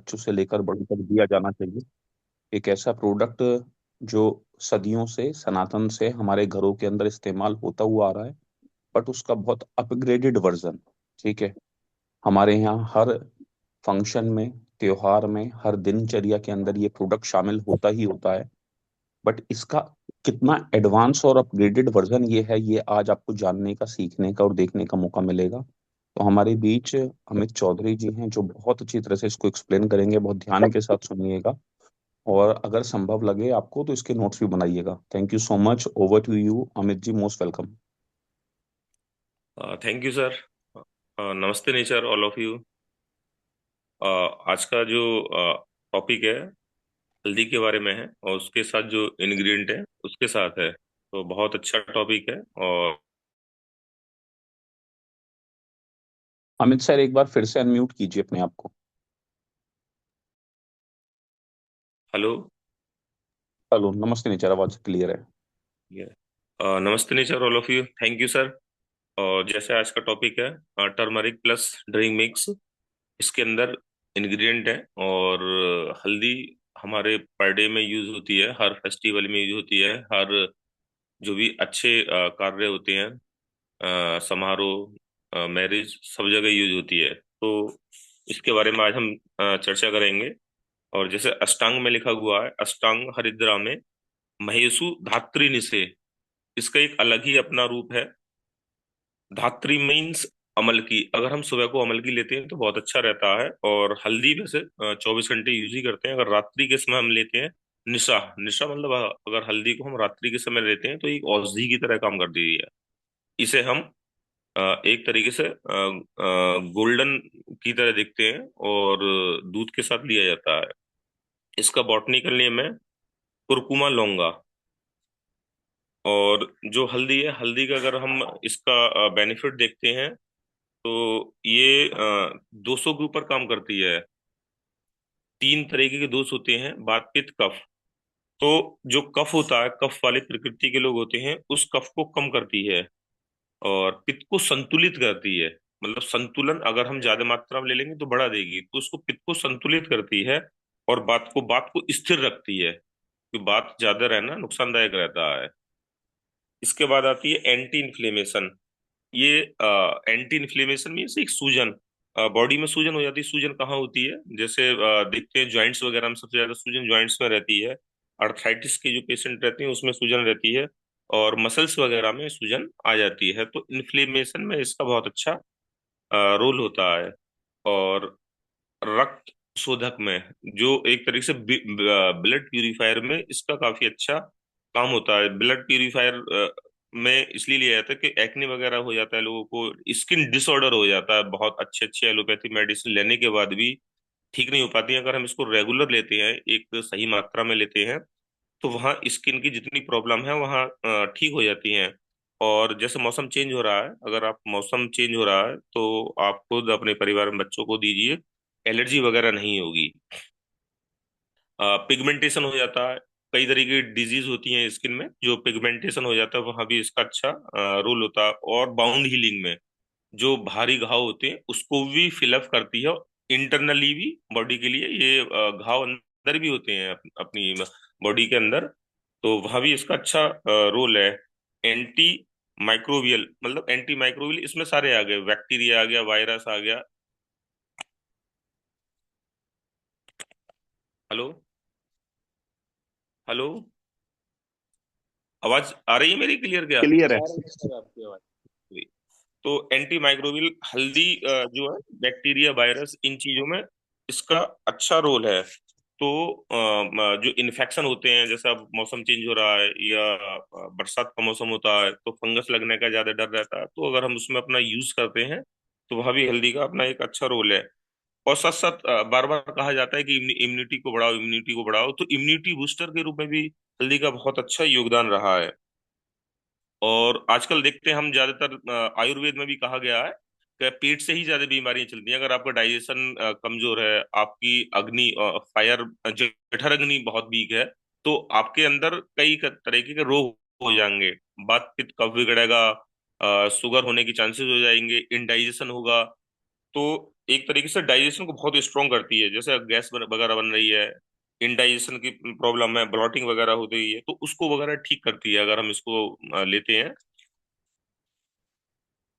बच्चों से लेकर बड़ों तक दिया जाना चाहिए। एक ऐसा प्रोडक्ट जो सदियों से सनातन से हमारे घरों के अंदर इस्तेमाल होता हुआ आ रहा है, बट उसका बहुत अपग्रेडेड वर्जन। ठीक है। हमारे यहाँ हर फंक्शन में, त्योहार में, हर दिनचर्या के अंदर ये प्रोडक्ट शामिल होता ही होता है। बट इसका कितना एडवांस और अपग्रेडेड वर्जन ये है, ये आज आपको जानने का, सीखने का और देखने का मौका मिलेगा। तो हमारे बीच अमित चौधरी जी हैं, जो बहुत अच्छी तरह से इसको एक्सप्लेन करेंगे। बहुत ध्यान के साथ सुनिएगा, और अगर संभव लगे आपको तो इसके नोट्स भी बनाइएगा। Thank you so much. Over to you Amit ji, most welcome. Thank you sir. नमस्ते नेचर ऑल ऑफ यू। आज का जो टॉपिक है हल्दी के बारे में है और उसके साथ जो इंग्रेडिएंट है उसके साथ है, तो बहुत अच्छा टॉपिक है। और अमित सर, एक बार फिर से अनम्यूट कीजिए अपने आप को। हेलो। हेलो, नमस्ते नेचर, आवाज क्लियर है। ये नमस्ते nature all of you, thank you sir. और जैसे आज का टॉपिक है टर्मरिक प्लस ड्रिंक मिक्स, इसके अंदर इंग्रेडिएंट है। और हल्दी हमारे पर डे में यूज होती है, हर फेस्टिवल में यूज होती है, हर जो भी अच्छे कार्य होते हैं, समारोह, मैरिज, सब जगह यूज होती है। तो इसके बारे में आज हम चर्चा करेंगे। और जैसे अष्टांग में लिखा हुआ है, अष्टांग हरिद्रा में महेशु धात्री निषे, इसका एक अलग ही अपना रूप है। धात्री मीन्स अमल की, अगर हम सुबह को अमल की लेते हैं तो बहुत अच्छा रहता है। और हल्दी वैसे 24 घंटे यूज ही करते हैं। अगर रात्रि के समय हम लेते हैं, निशा निशा मतलब अगर हल्दी को हम रात्रि के समय लेते हैं तो एक औषधि की तरह काम करती है। इसे हम एक तरीके से गोल्डन की तरह दिखते हैं और दूध के साथ लिया जाता है। इसका बॉटनिकल नेम है कुरकुमा लौंगा। और जो हल्दी है, हल्दी का अगर हम इसका बेनिफिट देखते हैं तो ये 200 के ऊपर काम करती है। 3 तरीके के दोष होते हैं, वात पित्त कफ। तो जो कफ होता है, कफ वाले प्रकृति के लोग होते हैं, उस कफ को कम करती है। और पित्त को संतुलित करती है। मतलब संतुलन अगर हम ज्यादा मात्रा में ले लेंगे तो बढ़ा देगी, तो उसको पित्त को संतुलित करती है। और बात को स्थिर रखती है, क्योंकि बात ज्यादा रहना नुकसानदायक रहता है। इसके बाद आती है एंटी इन्फ्लेमेशन। ये एंटी इन्फ्लेमेशन मीन्स एक सूजन, बॉडी में सूजन हो जाती है। सूजन कहाँ होती है, जैसे देखते हैं ज्वाइंट्स वगैरह में सबसे ज्यादा सूजन ज्वाइंट्स में रहती है। अर्थराइटिस के जो पेशेंट रहते हैं उसमें सूजन रहती है। और मसल्स वगैरह में सूजन आ जाती है। तो इन्फ्लेमेशन में इसका बहुत अच्छा रोल होता है। और रक्त शोधक में, जो एक तरीके से ब्लड प्यूरिफायर में इसका काफी अच्छा काम होता है। ब्लड प्यूरिफायर में इसलिए लिया जाता है कि एक्ने वगैरह हो जाता है लोगों को, स्किन डिसऑर्डर हो जाता है, बहुत अच्छे अच्छे एलोपैथी मेडिसिन लेने के बाद भी ठीक नहीं हो पाती है। अगर हम इसको रेगुलर लेते हैं, एक सही मात्रा में लेते हैं, तो वहाँ स्किन की जितनी प्रॉब्लम है वहाँ ठीक हो जाती हैं। और जैसे मौसम चेंज हो रहा है, अगर आप मौसम चेंज हो रहा है तो आप खुद अपने परिवार में बच्चों को दीजिए, एलर्जी वगैरह नहीं होगी। पिगमेंटेशन हो जाता है, कई तरीके की डिजीज होती हैं स्किन में, जो पिगमेंटेशन हो जाता है वहाँ भी इसका अच्छा रोल होता है। और बाउंड हीलिंग में, जो भारी घाव होते हैं उसको भी फिलअप करती है। इंटरनली भी बॉडी के लिए ये घाव अंदर भी होते हैं अपनी बॉडी के अंदर, तो वहाँ भी इसका अच्छा रोल है। एंटी माइक्रोबियल, मतलब एंटी माइक्रोबियल इसमें सारे आ गए, बैक्टीरिया आ गया, वायरस आ गया। हेलो। हेलो। आवाज आ रही है मेरी क्लियर क्या? क्लियर है। आ रही है सर आपकी आवाज। तो एंटी माइक्रोबियल हल्दी जो है, बैक्टीरिया, वायरस, इन चीजों में इसका अच्छा रोल है। तो जो इन्फेक्शन होते हैं, जैसे अब मौसम चेंज हो रहा है या बरसात का मौसम होता है, तो फंगस लगने का ज्यादा डर रहता है। तो अगर हम उसमें अपना यूज करते हैं तो वहाँ भी हल्दी का अपना एक अच्छा रोल है। और साथ साथ बार बार कहा जाता है कि इम्यूनिटी को बढ़ाओ, इम्यूनिटी को बढ़ाओ, तो इम्यूनिटी बूस्टर के रूप में भी हल्दी का बहुत अच्छा योगदान रहा है। और आजकल देखते हैं हम ज्यादातर आयुर्वेद में भी कहा गया है कि पेट से ही ज्यादा बीमारियां चलती हैं। अगर आपका डाइजेशन कमजोर है, आपकी अग्नि, फायर, जठर अग्नि बहुत वीक है, तो आपके अंदर कई तरीके के रोग हो जाएंगे। बात पित्त कफ बिगड़ेगा, शुगर होने की चांसेस हो जाएंगे, इनडाइजेशन होगा। तो एक तरीके से डाइजेशन को बहुत स्ट्रॉन्ग करती है। जैसे गैस वगैरह बन रही है, इंडाइजेशन की प्रॉब्लम है, ब्लॉटिंग वगैरह हो रही है, तो उसको वगैरह ठीक करती है अगर हम इसको लेते हैं।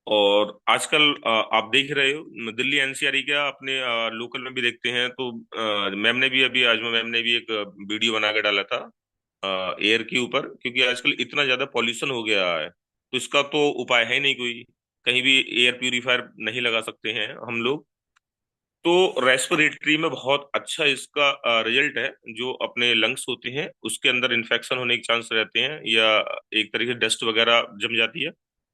और आजकल आप देख रहे हो दिल्ली एनसीआर क्या अपने लोकल में भी देखते हैं, तो मैम ने भी अभी, आजमा मैम ने भी एक वीडियो बना के डाला था एयर के ऊपर, क्योंकि आजकल इतना ज्यादा पॉल्यूशन हो गया है, तो इसका तो उपाय है नहीं कोई। कहीं भी एयर प्यूरिफायर नहीं लगा सकते हैं हम लोग। तो रेस्पिरेटरी में बहुत अच्छा इसका रिजल्ट है। जो अपने लंग्स होते हैं उसके अंदर इन्फेक्शन होने के चांस रहते हैं, या एक तरीके से डस्ट वगैरह जम जाती है,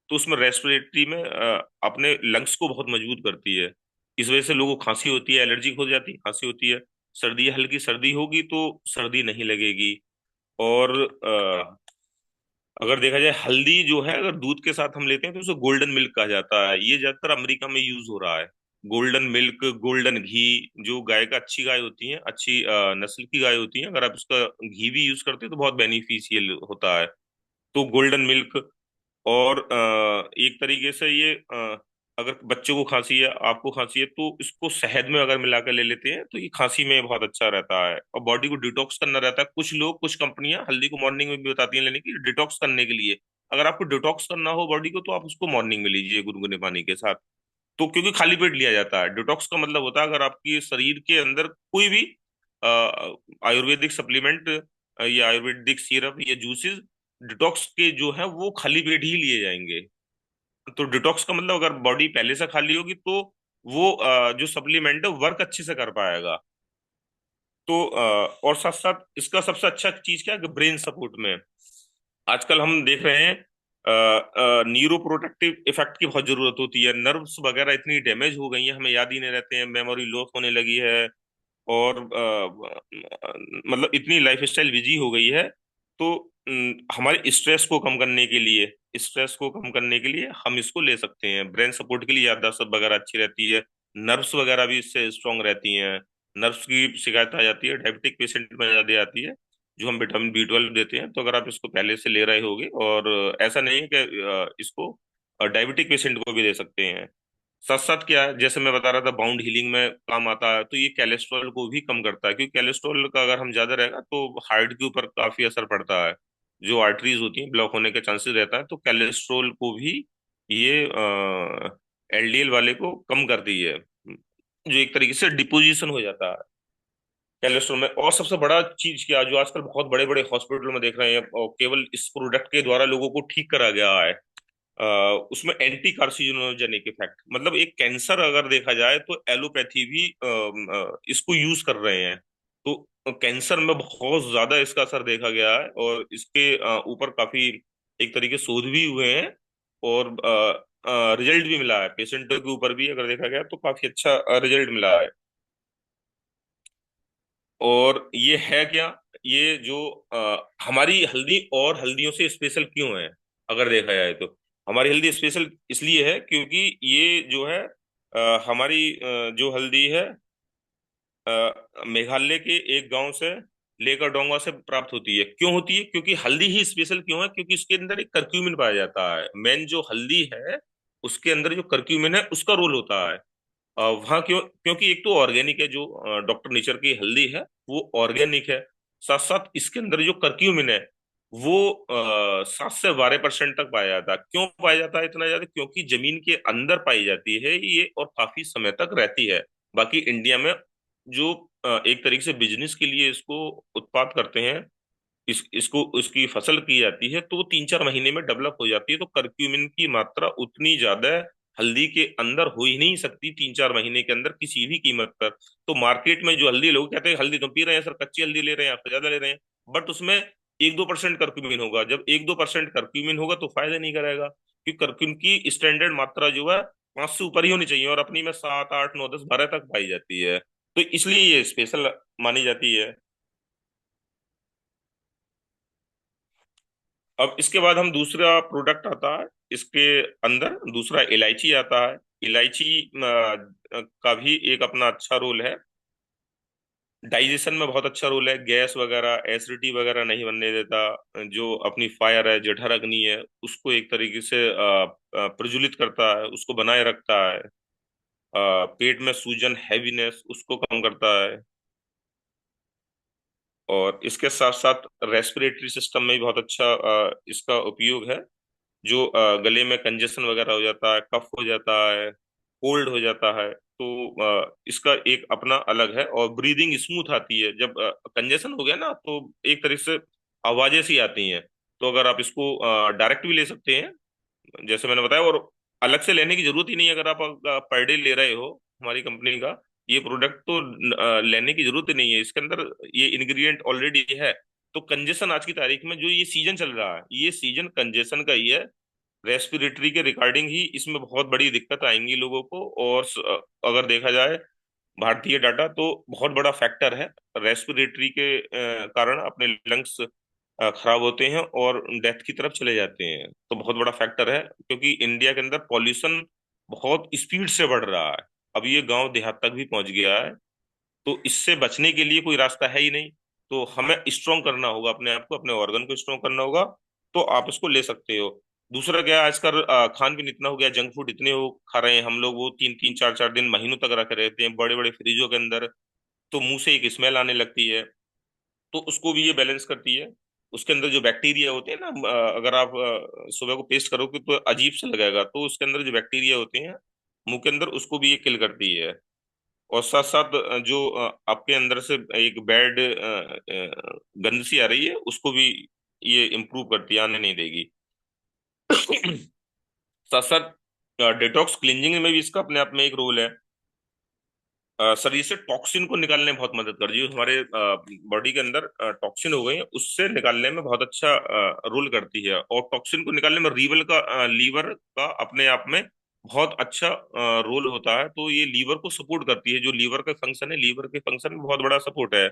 तो उसमें रेस्पिरेटरी में अपने लंग्स को बहुत मजबूत करती है। इस वजह से लोगों को खांसी होती है, एलर्जी हो जाती है, खांसी होती है। सर्दी, हल्की सर्दी होगी तो सर्दी नहीं लगेगी। और अगर देखा जाए हल्दी जो है, अगर दूध के साथ हम लेते हैं तो उसे गोल्डन मिल्क कहा जाता है। ये ज्यादातर अमेरिका में यूज हो रहा है। गोल्डन मिल्क, गोल्डन घी, जो गाय का अच्छी गाय होती है, अच्छी नस्ल की गाय होती है, अगर आप उसका घी भी यूज करते हैं तो बहुत बेनिफिशियल होता है। तो गोल्डन मिल्क। और एक तरीके से ये अगर बच्चों को खांसी है, आपको खांसी है, तो इसको शहद में अगर मिलाकर ले लेते हैं तो ये खांसी में बहुत अच्छा रहता है, और बॉडी को डिटॉक्स करना रहता है। कुछ लोग, कुछ कंपनियां हल्दी को मॉर्निंग में भी बताती हैं लेने की, डिटॉक्स करने के लिए। अगर आपको डिटॉक्स करना हो बॉडी को, तो आप उसको मॉर्निंग में लीजिए गुनगुने पानी के साथ। तो क्योंकि खाली पेट लिया जाता है, डिटॉक्स का मतलब होता है अगर आपकी शरीर के अंदर कोई भी आयुर्वेदिक सप्लीमेंट या आयुर्वेदिक सिरप या जूसेस डिटॉक्स के जो है वो खाली पेट ही लिए जाएंगे। तो डिटॉक्स का मतलब अगर बॉडी पहले से खाली होगी तो वो जो सप्लीमेंट है वर्क अच्छे से कर पाएगा। तो और साथ साथ इसका सबसे अच्छा चीज क्या है कि ब्रेन सपोर्ट में आजकल हम देख रहे हैं न्यूरो प्रोटेक्टिव इफेक्ट की बहुत जरूरत होती है। नर्व्स वगैरह इतनी डैमेज हो गई हैं, हमें याद ही नहीं रहते हैं, मेमोरी लॉस होने लगी है। और मतलब इतनी लाइफ स्टाइल बिजी हो गई है। तो हमारे स्ट्रेस को कम करने के लिए, स्ट्रेस को कम करने के लिए हम इसको ले सकते हैं। ब्रेन सपोर्ट के लिए याददाश्त वगैरह अच्छी रहती है, नर्व्स वगैरह भी इससे स्ट्रांग रहती हैं। नर्व्स की शिकायत आ जाती है, डायबिटिक पेशेंट में ज्यादा आती है, जो हम विटामिन B12 देते हैं। तो अगर आप इसको पहले से ले रहे होगे, और ऐसा नहीं है कि इसको डायबिटिक पेशेंट को भी दे सकते हैं। साथ साथ क्या है, जैसे मैं बता रहा था बाउंड हीलिंग में काम आता है, तो ये कोलेस्ट्रॉल को भी कम करता है, क्योंकि कोलेस्ट्रॉल का अगर हम ज्यादा रहेगा तो हार्ट के ऊपर काफी असर पड़ता है। जो आर्टरीज होती हैं ब्लॉक होने के चांसेस रहता है, तो कोलेस्ट्रॉल को भी ये LDL वाले को कम करती है, जो एक तरीके से डिपोजिशन हो जाता है कोलेस्ट्रॉल में। और सबसे बड़ा चीज क्या, जो आजकल बहुत बड़े बड़े हॉस्पिटल में देख रहे हैं, और केवल इस प्रोडक्ट के द्वारा लोगों को ठीक करा गया है, उसमें एंटी कार्सिनोजेनिक इफेक्ट, मतलब एक कैंसर अगर देखा जाए तो एलोपैथी भी इसको यूज कर रहे हैं। तो कैंसर में बहुत ज्यादा इसका असर देखा गया है, और इसके ऊपर काफी एक तरीके से शोध भी हुए हैं, और रिजल्ट भी मिला है पेशेंटों के ऊपर भी अगर देखा गया तो काफी अच्छा रिजल्ट मिला है। और ये है क्या, ये जो हमारी हल्दी और हल्दियों से स्पेशल क्यों है, अगर देखा जाए तो हमारी हल्दी स्पेशल इसलिए है क्योंकि ये जो है हमारी जो हल्दी है मेघालय के एक गांव से लेकर डोंगा से प्राप्त होती है। क्यों होती है, क्योंकि हल्दी ही स्पेशल क्यों है, क्योंकि इसके अंदर एक करक्यूमिन पाया जाता है। मेन जो हल्दी है उसके अंदर जो करक्यूमिन है उसका रोल होता है। वहाँ क्यों, क्योंकि एक तो ऑर्गेनिक है, जो डॉक्टर नेचर की हल्दी है वो ऑर्गेनिक है। साथ साथ इसके अंदर जो करक्यूमिन है वो 7 से 12% तक पाया जाता है। क्यों पाया जाता है इतना ज्यादा, क्योंकि जमीन के अंदर पाई जाती है ये, और काफी समय तक रहती है। बाकी इंडिया में जो एक तरीके से बिजनेस के लिए इसको उत्पाद करते हैं, इसको उसकी फसल की जाती है, तो वो 3-4 महीने में डेवलप हो जाती है। तो करक्यूमिन की मात्रा उतनी ज्यादा हल्दी के अंदर हो ही नहीं सकती 3-4 महीने के अंदर किसी भी कीमत पर। तो मार्केट में जो हल्दी, लोग कहते हैं हल्दी तो पी रहे हैं सर, कच्ची हल्दी ले रहे हैं, आप तो ज्यादा ले रहे हैं, बट उसमें 1-2% करक्यूमिन होगा। जब 1-2% करक्यूमिन होगा तो फायदा नहीं करेगा, क्योंकि करक्यूमिन की स्टैंडर्ड मात्रा जो है 5 से ऊपर ही होनी चाहिए, और अपनी में 7, 8, 9, 10, 12 तक पाई जाती है। तो इसलिए ये स्पेशल मानी जाती है। अब इसके बाद हम दूसरा प्रोडक्ट आता है, इसके अंदर दूसरा इलायची आता है। इलायची का भी एक अपना अच्छा रोल है, डाइजेशन में बहुत अच्छा रोल है, गैस वगैरह, एसिडिटी वगैरह नहीं बनने देता। जो अपनी फायर है, जठर अग्नि है, उसको एक तरीके से प्रज्वलित करता है, उसको बनाए रखता है। पेट में सूजन, हैवीनेस उसको कम करता है। और इसके साथ साथ रेस्पिरेटरी सिस्टम में भी बहुत अच्छा इसका उपयोग है। जो गले में कंजेशन वगैरह हो जाता है, कफ हो जाता है, कोल्ड हो जाता है, तो इसका एक अपना अलग है। और ब्रीदिंग स्मूथ आती है जब कंजेशन हो गया ना, तो एक तरीके से आवाजें सी आती हैं। तो अगर आप इसको डायरेक्ट भी ले सकते हैं, जैसे मैंने बताया, और अलग से लेने की जरूरत ही नहीं है। अगर आप पर डे ले रहे हो हमारी कंपनी का ये प्रोडक्ट, तो लेने की जरूरत ही नहीं है। इसके अंदर ये इंग्रेडिएंट ऑलरेडी है। तो कंजेशन आज की तारीख में जो ये सीजन चल रहा है, ये सीजन कंजेशन का ही है। रेस्पिरेटरी के रिगार्डिंग ही इसमें बहुत बड़ी दिक्कत आएंगी लोगों को। और अगर देखा जाए भारतीय डाटा, तो बहुत बड़ा फैक्टर है रेस्पिरेटरी के कारण अपने लंग्स खराब होते हैं और डेथ की तरफ चले जाते हैं। तो बहुत बड़ा फैक्टर है, क्योंकि इंडिया के अंदर पॉल्यूशन बहुत स्पीड से बढ़ रहा है। अब ये गांव देहात तक भी पहुंच गया है। तो इससे बचने के लिए कोई रास्ता है ही नहीं। तो हमें स्ट्रॉन्ग करना होगा अपने आप को, अपने ऑर्गन को स्ट्रॉन्ग करना होगा। तो आप इसको ले सकते हो। दूसरा क्या है, आजकल खान पीन इतना हो गया, जंक फूड इतने हो खा रहे हैं हम लोग, वो तीन तीन चार चार दिन, महीनों तक रखे रहते हैं बड़े बड़े फ्रिजों के अंदर। तो मुंह से एक स्मेल आने लगती है। तो उसको भी ये बैलेंस करती है। उसके अंदर जो बैक्टीरिया होते हैं ना, अगर आप सुबह को पेस्ट करोगे तो अजीब से लगेगा, तो उसके अंदर जो बैक्टीरिया होते हैं मुंह के अंदर, उसको भी ये किल करती है। और साथ साथ जो आपके अंदर से एक बैड गंध सी आ रही है, उसको भी ये इम्प्रूव करती है, आने नहीं देगी। साथ साथ डिटॉक्स क्लींजिंग में भी इसका अपने आप में एक रोल है। शरीर से टॉक्सिन को निकालने में बहुत मदद कर रही है। जो हमारे बॉडी के अंदर टॉक्सिन हो गए हैं, उससे निकालने में बहुत अच्छा रोल करती है। और टॉक्सिन को निकालने में लीवर का अपने आप में बहुत अच्छा रोल होता है। तो ये लीवर को सपोर्ट करती है। जो लीवर का फंक्शन है, लीवर के फंक्शन में बहुत बड़ा सपोर्ट है।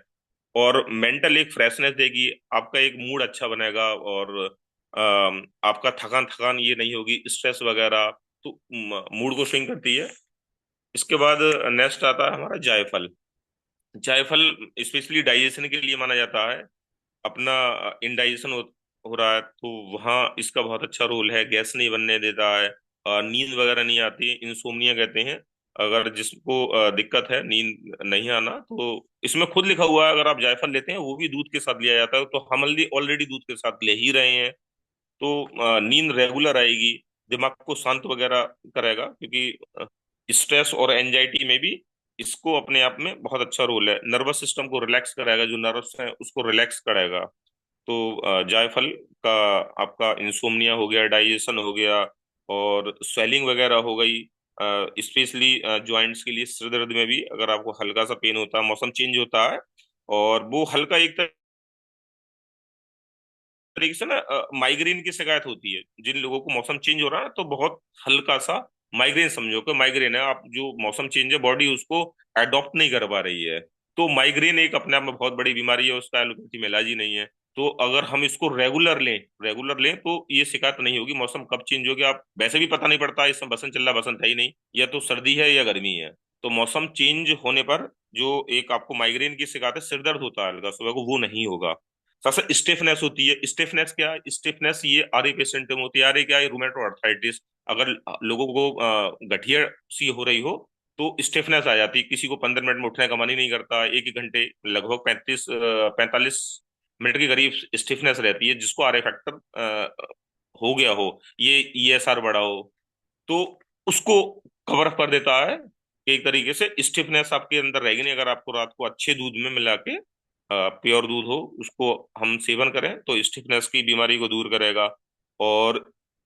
और मेंटल एक फ्रेशनेस देगी, आपका एक मूड अच्छा बनेगा। और आपका थकान थकान ये नहीं होगी, स्ट्रेस वगैरह। तो मूड को स्विंग करती है। इसके बाद नेक्स्ट आता है हमारा जायफल। जायफल स्पेशली डाइजेशन के लिए माना जाता है। अपना इनडाइजेशन हो रहा है, तो वहाँ इसका बहुत अच्छा रोल है। गैस नहीं बनने देता है, नींद वगैरह नहीं आती, इंसोम्निया कहते हैं। अगर जिसको दिक्कत है नींद नहीं आना, तो इसमें खुद लिखा हुआ है अगर आप जायफल लेते हैं, वो भी दूध के साथ लिया जाता है। तो हम ऑलरेडी दूध के साथ ले ही रहे हैं। तो नींद रेगुलर आएगी, दिमाग को शांत वगैरह करेगा। क्योंकि स्ट्रेस और एंजाइटी में भी इसको अपने आप में बहुत अच्छा रोल है। नर्वस सिस्टम को रिलैक्स कराएगा, जो नर्व्स हैं उसको रिलैक्स कराएगा। तो जायफल का आपका इंसोम्निया हो गया, डाइजेशन हो गया, और स्वेलिंग वगैरह हो गई। स्पेशली जॉइंट्स के लिए, सिर दर्द में भी अगर आपको हल्का सा पेन होता है, मौसम चेंज होता है, और वो हल्का एक तरीके से ना माइग्रेन की शिकायत होती है जिन लोगों को, मौसम चेंज हो रहा है तो बहुत हल्का सा माइग्रेन, समझो कि माइग्रेन है। आप जो मौसम चेंज है, बॉडी उसको अडॉप्ट नहीं कर पा रही है। तो माइग्रेन एक अपने आप में बहुत बड़ी बीमारी है, उसका एलोपैथी में इलाज ही नहीं है। तो अगर हम इसको रेगुलर लें तो ये शिकायत नहीं होगी। मौसम कब चेंज हो गया, आप वैसे भी पता नहीं पड़ता, इस समय बसंत चल रहा, बसंत है ही नहीं, या तो सर्दी है या गर्मी है। तो मौसम चेंज होने पर जो एक आपको माइग्रेन की शिकायत है, सिर दर्द होता है हल्का सुबह को, वो नहीं होगा। सबसे स्टिफनेस होती है। स्टिफनेस क्या है? स्टिफनेस ये आरए के सिम्टम होती है। आरए क्या है? Rheumatoid arthritis. अगर लोगों को गठिया सी हो रही हो, तो स्टिफनेस आ जाती है। किसी को 15 मिनट में उठने का मन ही नहीं करता, एक एक घंटे, लगभग 45 45 मिनट के करीब स्टिफनेस रहती है, जिसको आरए फैक्टर हो गया हो, ये ईएसआर बढ़ा हो, तो उसको कवर कर देता है। कि एक तरीके से स्टिफनेस आपके अंदर रहेगी नहीं। अगर आपको रात को अच्छे दूध में मिला के, प्योर दूध हो, उसको हम सेवन करें, तो स्टिफनेस की बीमारी को दूर करेगा। और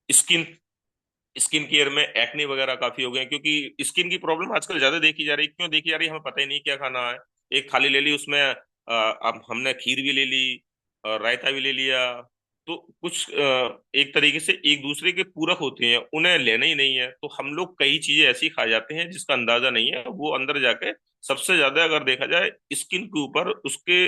स्किन स्किन केयर में एक्ने वगैरह काफी हो गए हैं, क्योंकि स्किन की प्रॉब्लम आजकल ज्यादा देखी जा रही है। क्यों देखी जा रही है, हमें पता ही नहीं क्या खाना है। एक थाली ले ली, उसमें अब हमने खीर भी ले ली, रायता भी ले लिया। तो कुछ एक तरीके से एक दूसरे के पूरक होते हैं, उन्हें लेना ही नहीं है। तो हम लोग कई चीजें ऐसी खा जाते हैं जिसका अंदाजा नहीं है, वो अंदर जाके सबसे ज्यादा अगर देखा जाए स्किन के ऊपर उसके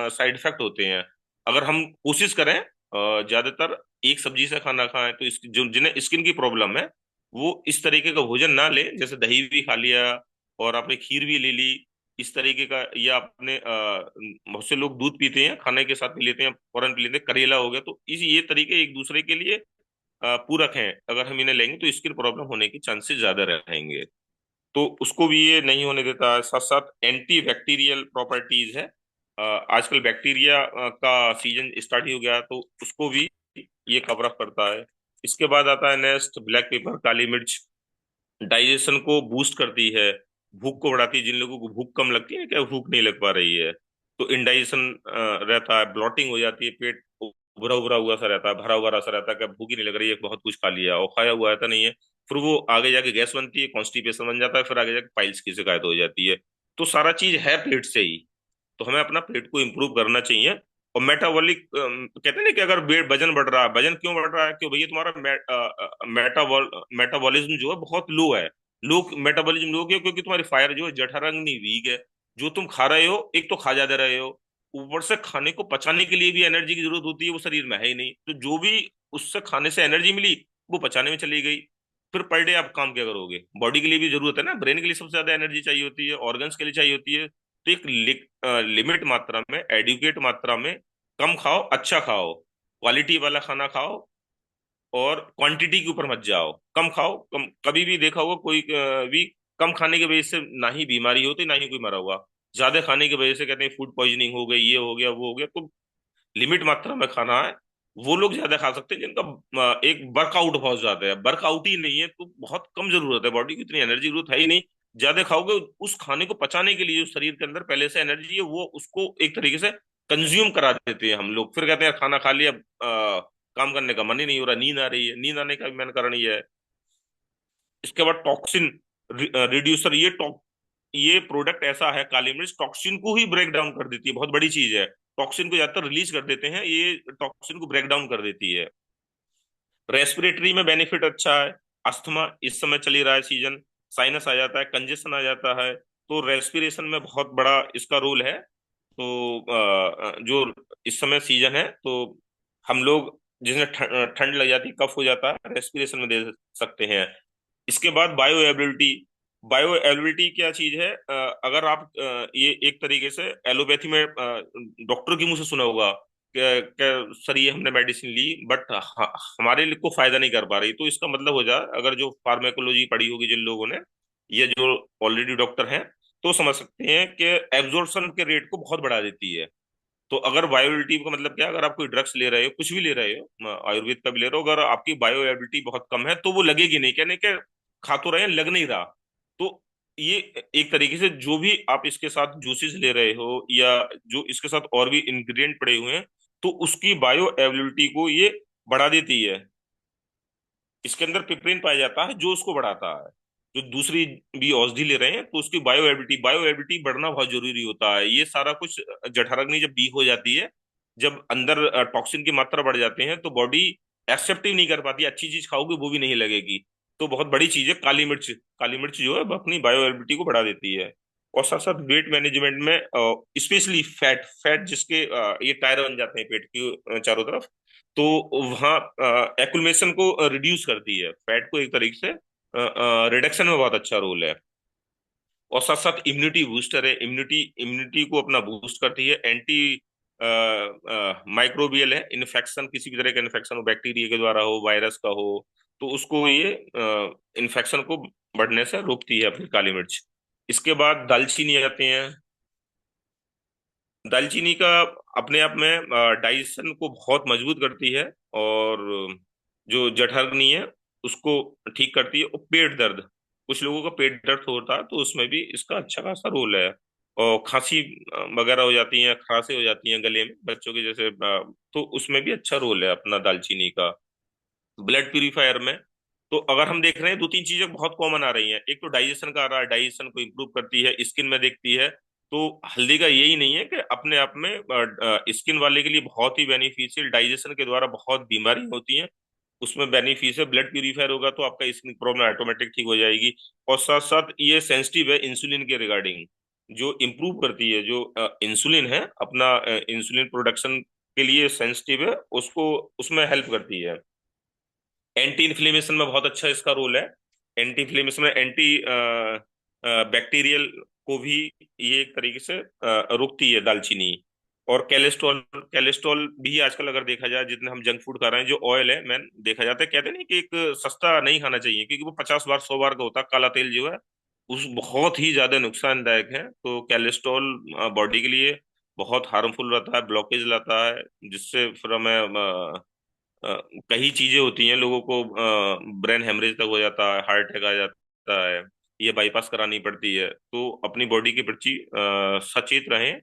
साइड इफेक्ट होते हैं। अगर हम कोशिश करें ज्यादातर एक सब्जी से खाना खाएं, तो जो जिन्हें स्किन की प्रॉब्लम है, वो इस तरीके का भोजन ना ले। जैसे दही भी खा लिया, और आपने खीर भी ले ली, इस तरीके का। या आपने बहुत से लोग दूध पीते हैं, खाने के साथ पी लेते हैं, फौरन पी लेते हैं, करेला हो गया। तो इस ये तरीके एक दूसरे के लिए पूरक हैं। अगर हम इन्हें लेंगे तो स्किन प्रॉब्लम होने के चांसेस ज्यादा रहेंगे। तो उसको भी ये नहीं होने देता है। साथ साथ एंटी बैक्टीरियल प्रॉपर्टीज है। आजकल बैक्टीरिया का सीजन स्टार्ट ही हो गया, तो उसको भी ये कवर अप करता है। इसके बाद आता है नेक्स्ट ब्लैक पेपर, काली मिर्च। डाइजेशन को बूस्ट करती है, भूख को बढ़ाती है। जिन लोगों को भूख कम लगती है, क्या भूख नहीं लग पा रही है, तो इंडाइजेशन रहता है, ब्लॉटिंग हो जाती है, पेट उभरा उभरा हुआ सा रहता है, भरा हुआ सा रहता है, क्या भूख ही नहीं लग रही है, बहुत कुछ खा लिया और खाया हुआ रहता नहीं है। फिर वो आगे जाके गैस बनती है, कॉन्स्टिपेशन बन जाता है, फिर आगे जाके पाइल्स की शिकायत हो जाती है। तो सारा चीज है पेट से ही। तो हमें अपना पेट को इम्प्रूव करना चाहिए। और मेटाबॉलिक कहते हैं ना कि अगर वजन बढ़ रहा है, वजन क्यों बढ़ रहा है, क्यों भैया तुम्हारा मेटाबॉलिज्म जो है बहुत लो है। लो मेटाबॉलिज्म लो क्यों? क्योंकि तुम्हारी फायर जो है जठराग्नि वीक है। जो तुम खा रहे हो, एक तो खा ज्यादा रहे हो, ऊपर से खाने को पचाने के लिए भी एनर्जी की जरूरत होती है, वो शरीर में है ही नहीं। तो जो भी उससे खाने से एनर्जी मिली, वो पचाने में चली गई। फिर पर डे आप काम क्या करोगे? बॉडी के लिए भी जरूरत है ना, ब्रेन के लिए सबसे ज्यादा एनर्जी चाहिए होती है, ऑर्गन्स के लिए चाहिए होती है। तो एक लिमिट मात्रा में, एडुकेट मात्रा में, कम खाओ, अच्छा खाओ, क्वालिटी वाला खाना खाओ, और क्वांटिटी के ऊपर मत जाओ। कम खाओ, कम। कभी भी देखा होगा कोई भी कम खाने की वजह से ना ही बीमारी होती, ना ही कोई मरा हुआ। ज्यादा खाने की वजह से कहते हैं फूड पॉइजनिंग हो गई, ये हो गया, वो हो गया। तो लिमिट मात्रा में खाना है। वो लोग ज्यादा खा सकते हैं जिनका एक वर्कआउट बहुत ज्यादा है। वर्कआउट ही नहीं है तो बहुत कम जरूरत है, बॉडी की इतनी एनर्जी जरूरत है ही नहीं। ज्यादा खाओगे, उस खाने को पचाने के लिए जो शरीर के अंदर पहले से एनर्जी है, वो उसको एक तरीके से कंज्यूम करा देते हैं हम लोग। फिर कहते हैं यार खाना खा लिया, काम करने का मन ही नहीं हो रहा, नींद आ रही है। नींद आने का भी मेन कारण ये है। इसके बाद टॉक्सिन रिड्यूसर, ये प्रोडक्ट ऐसा है, काली मिर्च टॉक्सिन को ही ब्रेक डाउन कर देती है। बहुत बड़ी चीज है। टॉक्सिन को ज्यादातर रिलीज कर देते हैं, ये टॉक्सिन को ब्रेक डाउन कर देती है। रेस्पिरेटरी में बेनिफिट अच्छा है। अस्थमा इस समय चल ही रहा है सीजन, साइनस आ जाता है, कंजेशन आ जाता है, तो रेस्पिरेशन में बहुत बड़ा इसका रोल है। तो जो इस समय सीजन है, तो हम लोग जिसमें ठंड लग जाती है, कफ हो जाता है, रेस्पिरेशन में दे सकते हैं। इसके बाद बायो एबिलिटी। बायो एबिलिटी क्या चीज है? अगर आप ये एक तरीके से एलोपैथी में डॉक्टर के मुंह से सुना होगा कि सर ये हमने मेडिसिन ली, बट हमारे लिए को फायदा नहीं कर पा रही। तो इसका मतलब हो जाए, अगर जो फार्मेकोलॉजी पढ़ी होगी जिन लोगों ने, ये जो ऑलरेडी डॉक्टर हैं, तो समझ सकते हैं कि एब्जॉर्प्शन के रेट को बहुत बढ़ा देती है। तो अगर बायोएबिलिटी का मतलब क्या है? अगर आप कोई ड्रग्स ले रहे हो, कुछ भी ले रहे हो, आयुर्वेद का भी ले रहे हो, अगर आपकी बायोएबिलिटी बहुत कम है, तो वो लगेगी नहीं। कहने के खा तो रहे हैं, लग नहीं रहा। तो ये एक तरीके से जो भी आप इसके साथ जूसेस ले रहे हो, या जो इसके साथ और भी इंग्रेडिएंट पड़े हुए हैं, तो उसकी बायोएबिलिटी को ये बढ़ा देती है। इसके अंदर पिपरिन पाया जाता है, जो उसको बढ़ाता है। जो दूसरी भी औषधि ले रहे हैं, तो उसकी बायोएबिलिटी बढ़ना बहुत जरूरी होता है। ये सारा कुछ जठराग्नि जब वीक हो जाती है, जब अंदर टॉक्सिन की मात्रा बढ़ जाते हैं, तो बॉडी एक्सेप्ट ही नहीं कर पाती। अच्छी चीज खाओगे वो भी नहीं लगेगी। तो बहुत बड़ी चीज है काली मिर्च। काली मिर्च जो है वो अपनी बायोएबिलिटी को बढ़ा देती है। और साथ साथ वेट मैनेजमेंट में, स्पेशली फैट फैट जिसके ये टायर बन जाते हैं पेट की चारों तरफ, तो वहाँ एक्युमुलेशन को रिड्यूस करती है। फैट को एक तरीके से रिडक्शन में बहुत अच्छा रोल है। और साथ साथ इम्यूनिटी बूस्टर है। इम्यूनिटी इम्यूनिटी को अपना बूस्ट करती है। एंटी माइक्रोबियल है। इन्फेक्शन, किसी भी तरह का इन्फेक्शन हो, बैक्टीरिया के द्वारा हो, वायरस का हो, तो उसको ये इन्फेक्शन को बढ़ने से रोकती है अपनी काली मिर्च। इसके बाद दालचीनी आते हैं। दालचीनी का अपने आप में डाइजेशन को बहुत मजबूत करती है, और जो जठराग्नि है उसको ठीक करती है। और पेट दर्द, कुछ लोगों का पेट दर्द होता है, तो उसमें भी इसका अच्छा खासा रोल है। और खांसी वगैरह हो जाती है, खराशे हो जाती हैं गले में बच्चों के जैसे, तो उसमें भी अच्छा रोल है अपना दालचीनी का। ब्लड प्यूरिफायर में, तो अगर हम देख रहे हैं, दो तीन चीजें बहुत कॉमन आ रही हैं। एक तो डाइजेशन का आ रहा है, डाइजेशन को इंप्रूव करती है, स्किन में देखती है। तो हल्दी का यही नहीं है कि अपने आप में स्किन वाले के लिए बहुत ही बेनिफिशियल, डाइजेशन के द्वारा बहुत बीमारी होती है, उसमें बेनिफिशियल। ब्लड प्यूरिफायर होगा तो आपका स्किन प्रॉब्लम ऑटोमेटिक ठीक हो जाएगी। और साथ साथ ये सेंसिटिव है इंसुलिन के रिगार्डिंग, जो इम्प्रूव करती है। जो इंसुलिन है अपना, इंसुलिन प्रोडक्शन के लिए सेंसिटिव है, उसको उसमें हेल्प करती है। एंटी इन्फ्लेमेशन में बहुत अच्छा इसका रोल है। एंटी इन्फ्लेमेशन में एंटी बैक्टीरियल को भी ये एक तरीके से रोकती है दालचीनी। और कैलेस्ट्रॉल, कैलेस्ट्रॉल भी आजकल अगर देखा जाए, जितने हम जंक फूड खा रहे हैं, जो ऑयल है, मैन देखा जाता है, कहते नहीं कि एक सस्ता नहीं खाना चाहिए, क्योंकि वो 50 बार 100 बार का होता है काला तेल जो है। उस बहुत ही ज्यादा नुकसानदायक है। तो कोलेस्ट्रॉल बॉडी के लिए बहुत हार्मफुल रहता है, ब्लॉकेज लाता है, जिससे फिर हमें कई चीजें होती हैं लोगों को, ब्रेन हेमरेज तक हो जाता है, हार्ट अटैक आ जाता है, ये बाईपास करानी पड़ती है। तो अपनी बॉडी के प्रति सचेत रहें,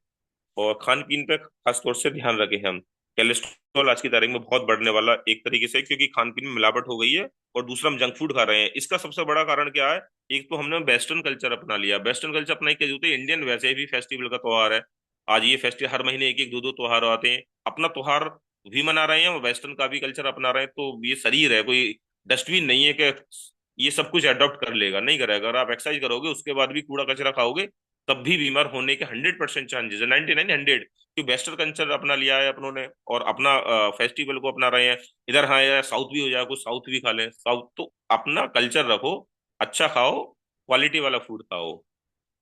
और खान पीन पे खास तौर से ध्यान रखें हम। कोलेस्ट्रॉल आज की तारीख में बहुत बढ़ने वाला एक तरीके से, क्योंकि खान पीन में मिलावट हो गई है, और दूसरा हम जंक फूड खा रहे हैं। इसका सबसे बड़ा कारण क्या है? एक तो हमने वेस्टर्न कल्चर अपना लिया। वेस्टर्न कल्चर अपना के जूते इंडियन वैसे भी फेस्टिवल का त्योहार है। आज ये फेस्टिवल हर महीने एक एक दो दो त्योहार आते हैं, अपना त्योहार भी मना रहे हैं और वेस्टर्न का भी कल्चर अपना रहे हैं। तो ये शरीर है, कोई डस्टबिन नहीं है कि ये सब कुछ अडॉप्ट कर लेगा, नहीं करेगा। अगर आप एक्सरसाइज करोगे उसके बाद भी कूड़ा कचरा खाओगे, तब भी बीमार होने के 100% चांसेस है, 99 100। कि वेस्टर्न कल्चर अपना लिया है अपनों ने, और अपना फेस्टिवल को अपना रहे हैं। इधर हाँ यार साउथ भी हो जाए, कुछ साउथ भी खा लें, साउथ तो अपना कल्चर रखो, अच्छा खाओ, क्वालिटी वाला फूड खाओ।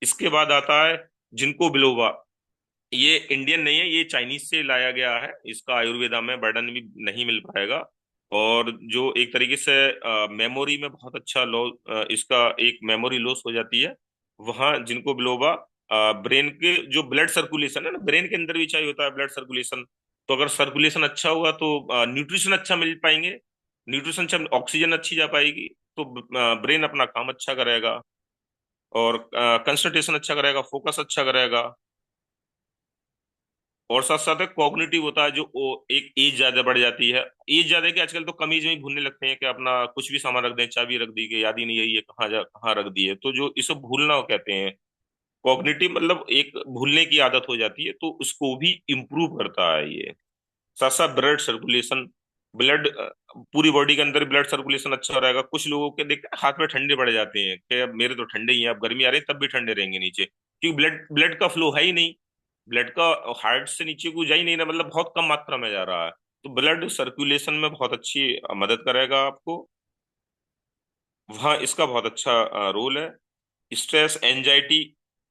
इसके बाद आता है जिनको बिलोवा। ये इंडियन नहीं है, ये चाइनीज से लाया गया है। इसका आयुर्वेदा में बर्डन भी नहीं मिल पाएगा। और जो एक तरीके से मेमोरी में बहुत अच्छा इसका एक मेमोरी लॉस हो जाती है। वहाँ जिनको बिलोबा, ब्रेन के जो ब्लड सर्कुलेशन है ना, ब्रेन के अंदर भी चाहिए होता है ब्लड सर्कुलेशन। तो अगर सर्कुलेशन अच्छा हुआ तो न्यूट्रिशन अच्छा मिल पाएंगे, न्यूट्रिशन से ऑक्सीजन अच्छी जा पाएगी, तो ब्रेन अपना काम अच्छा करेगा, और कंसंट्रेशन अच्छा करेगा, फोकस अच्छा करेगा। और साथ साथ कॉग्निटिव होता है, जो एक एज ज्यादा बढ़ जाती है। एज ज्यादा है कि आजकल तो कम एज में ही भूलने लगते हैं कि अपना कुछ भी सामान रख दें, चाबी रख दी कि याद ही नहीं है ये कहाँ रख दी है। तो जो इसे भूलना कहते हैं, कॉग्निटिव मतलब एक भूलने की आदत हो जाती है, तो उसको भी इम्प्रूव करता है ये। साथ साथ ब्लड सर्कुलेशन, ब्लड पूरी बॉडी के अंदर ब्लड सर्कुलेशन अच्छा रहेगा। कुछ लोगों के देख हाथ में ठंडे पड़ जाते हैं कि अब मेरे तो ठंडे ही हैं, अब गर्मी आ रही है तब भी ठंडे रहेंगे नीचे, क्योंकि ब्लड ब्लड का फ्लो है ही नहीं। ब्लड का हार्ट से नीचे को जा ही नहीं रहा, मतलब बहुत कम मात्रा में जा रहा है। तो ब्लड सर्कुलेशन में बहुत अच्छी मदद करेगा आपको। वहाँ इसका बहुत अच्छा रोल है। स्ट्रेस एंजाइटी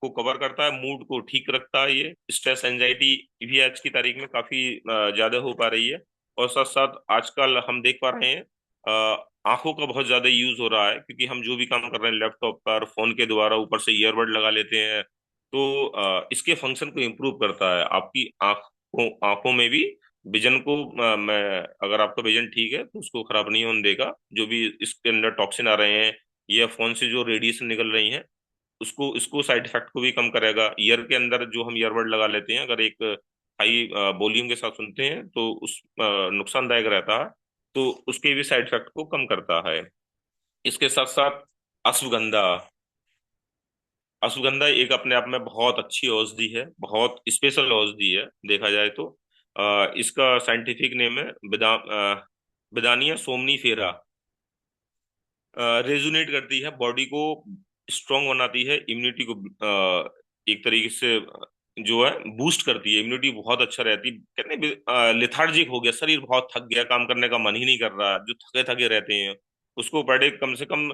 को कवर करता है, मूड को ठीक रखता है ये। स्ट्रेस एंजाइटी भी आज की तारीख में काफी ज्यादा हो पा रही है। और साथ साथ आजकल हम देख पा रहे हैं आंखों का बहुत ज्यादा यूज हो रहा है, क्योंकि हम जो भी काम कर रहे हैं लैपटॉप पर, फोन के द्वारा, ऊपर से ईयरबड लगा लेते हैं। तो इसके फंक्शन को इम्प्रूव करता है आपकी आंखों आंखों में भी। विजन को मैं अगर आपका विजन ठीक है तो उसको खराब नहीं होने देगा। जो भी इसके अंदर टॉक्सिन आ रहे हैं, या फोन से जो रेडिएशन निकल रही हैं, उसको इसको साइड इफेक्ट को भी कम करेगा। ईयर के अंदर जो हम ईयरबड लगा लेते हैं, अगर एक हाई वॉल्यूम के साथ सुनते हैं तो उस नुकसानदायक रहता है। तो उसके भी साइड इफेक्ट को कम करता है। इसके साथ साथ अश्वगंधा। अश्वगंधा एक अपने आप में बहुत अच्छी औषधि है, बहुत स्पेशल औषधि है देखा जाए तो। इसका साइंटिफिक नेम है बिदानिया सोमनीफेरा। रेजुनेट करती है बॉडी को, स्ट्रांग बनाती है, इम्यूनिटी को एक तरीके से जो है बूस्ट करती है। इम्यूनिटी बहुत अच्छा रहती है। कहते हैं लेथार्जिक हो गया शरीर, बहुत थक गया, काम करने का मन ही नहीं कर रहा, जो थके थके रहते हैं, उसको पर डे कम से कम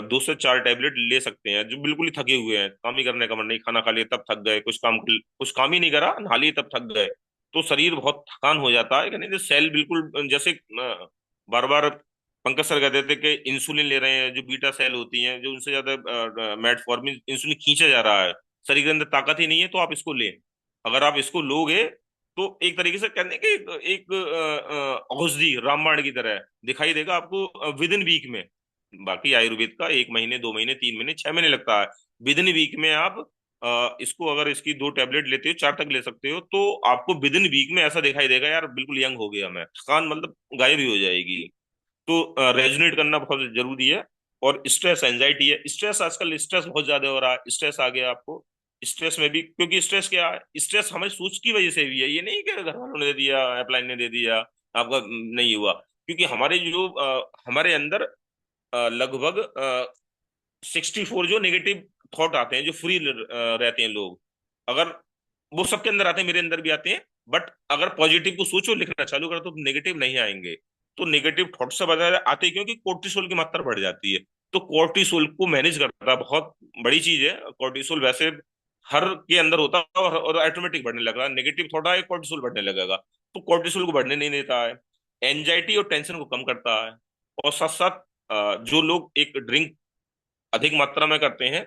2 से 4 टैबलेट ले सकते हैं। जो बिल्कुल ही थके हुए हैं, काम ही करने का मन नहीं, खाना खा लिया तब थक गए, कुछ काम ही नहीं करा, नहा लिए तब थक गए, तो शरीर बहुत थकान हो जाता है। कहते हैं सेल बिल्कुल जैसे बार बार पंकज सर कहते थे कि इंसुलिन ले रहे हैं, जो बीटा सेल होती हैं, जो उनसे ज्यादा मेटफॉर्मिन इंसुलिन खींचा जा रहा है, शरीर के अंदर ताकत ही नहीं है, तो आप इसको लें। अगर आप इसको लोगे तो एक तरीके से कहने के एक औषधि रामबाण की तरह दिखाई देगा आपको विद इन वीक में। बाकी आयुर्वेद का 1 महीने, 2 महीने, 3 महीने, 6 महीने लगता है। विद इन वीक में आप इसको अगर इसकी 2 टैबलेट लेते हो, 4 तक ले सकते हो, तो आपको विद इन वीक में ऐसा दिखाई देगा यार बिल्कुल यंग हो गया मैं, थकान मतलब गायब ही हो जाएगी। तो रेजोनेट करना बहुत जरूरी है। और स्ट्रेस एंजाइटी है, स्ट्रेस आजकल स्ट्रेस बहुत ज्यादा हो रहा है, स्ट्रेस आ गया आपको। स्ट्रेस में भी, क्योंकि स्ट्रेस क्या है, स्ट्रेस हमें सोच की वजह से भी है। ये नहीं कि घर वालों ने दे दिया, अपलाइन ने दे दिया, आपका नहीं हुआ। क्योंकि हमारे जो हमारे अंदर लगभग 64 जो नेगेटिव थॉट आते हैं, जो फ्री रहते हैं लोग, अगर वो सबके अंदर आते हैं, मेरे अंदर भी आते हैं, बट अगर पॉजिटिव को सोचो, लिखना चालू करो, तो नेगेटिव नहीं आएंगे। तो नेगेटिव थॉट से बजाय आते हैं, क्योंकि कोर्टिसोल की मात्रा बढ़ जाती है। तो कोर्टिसोल को मैनेज करता है, बहुत बड़ी चीज है कोर्टिसोल। वैसे हर के अंदर होता है, और ऑटोमेटिक बढ़ने लग रहा है। नेगेटिव थॉट आए, कोर्टिसोल बढ़ने लगेगा, तो कोर्टिसोल को बढ़ने नहीं देता है। एंजाइटी और टेंशन को कम करता है। और साथ साथ जो लोग एक ड्रिंक अधिक मात्रा में करते हैं,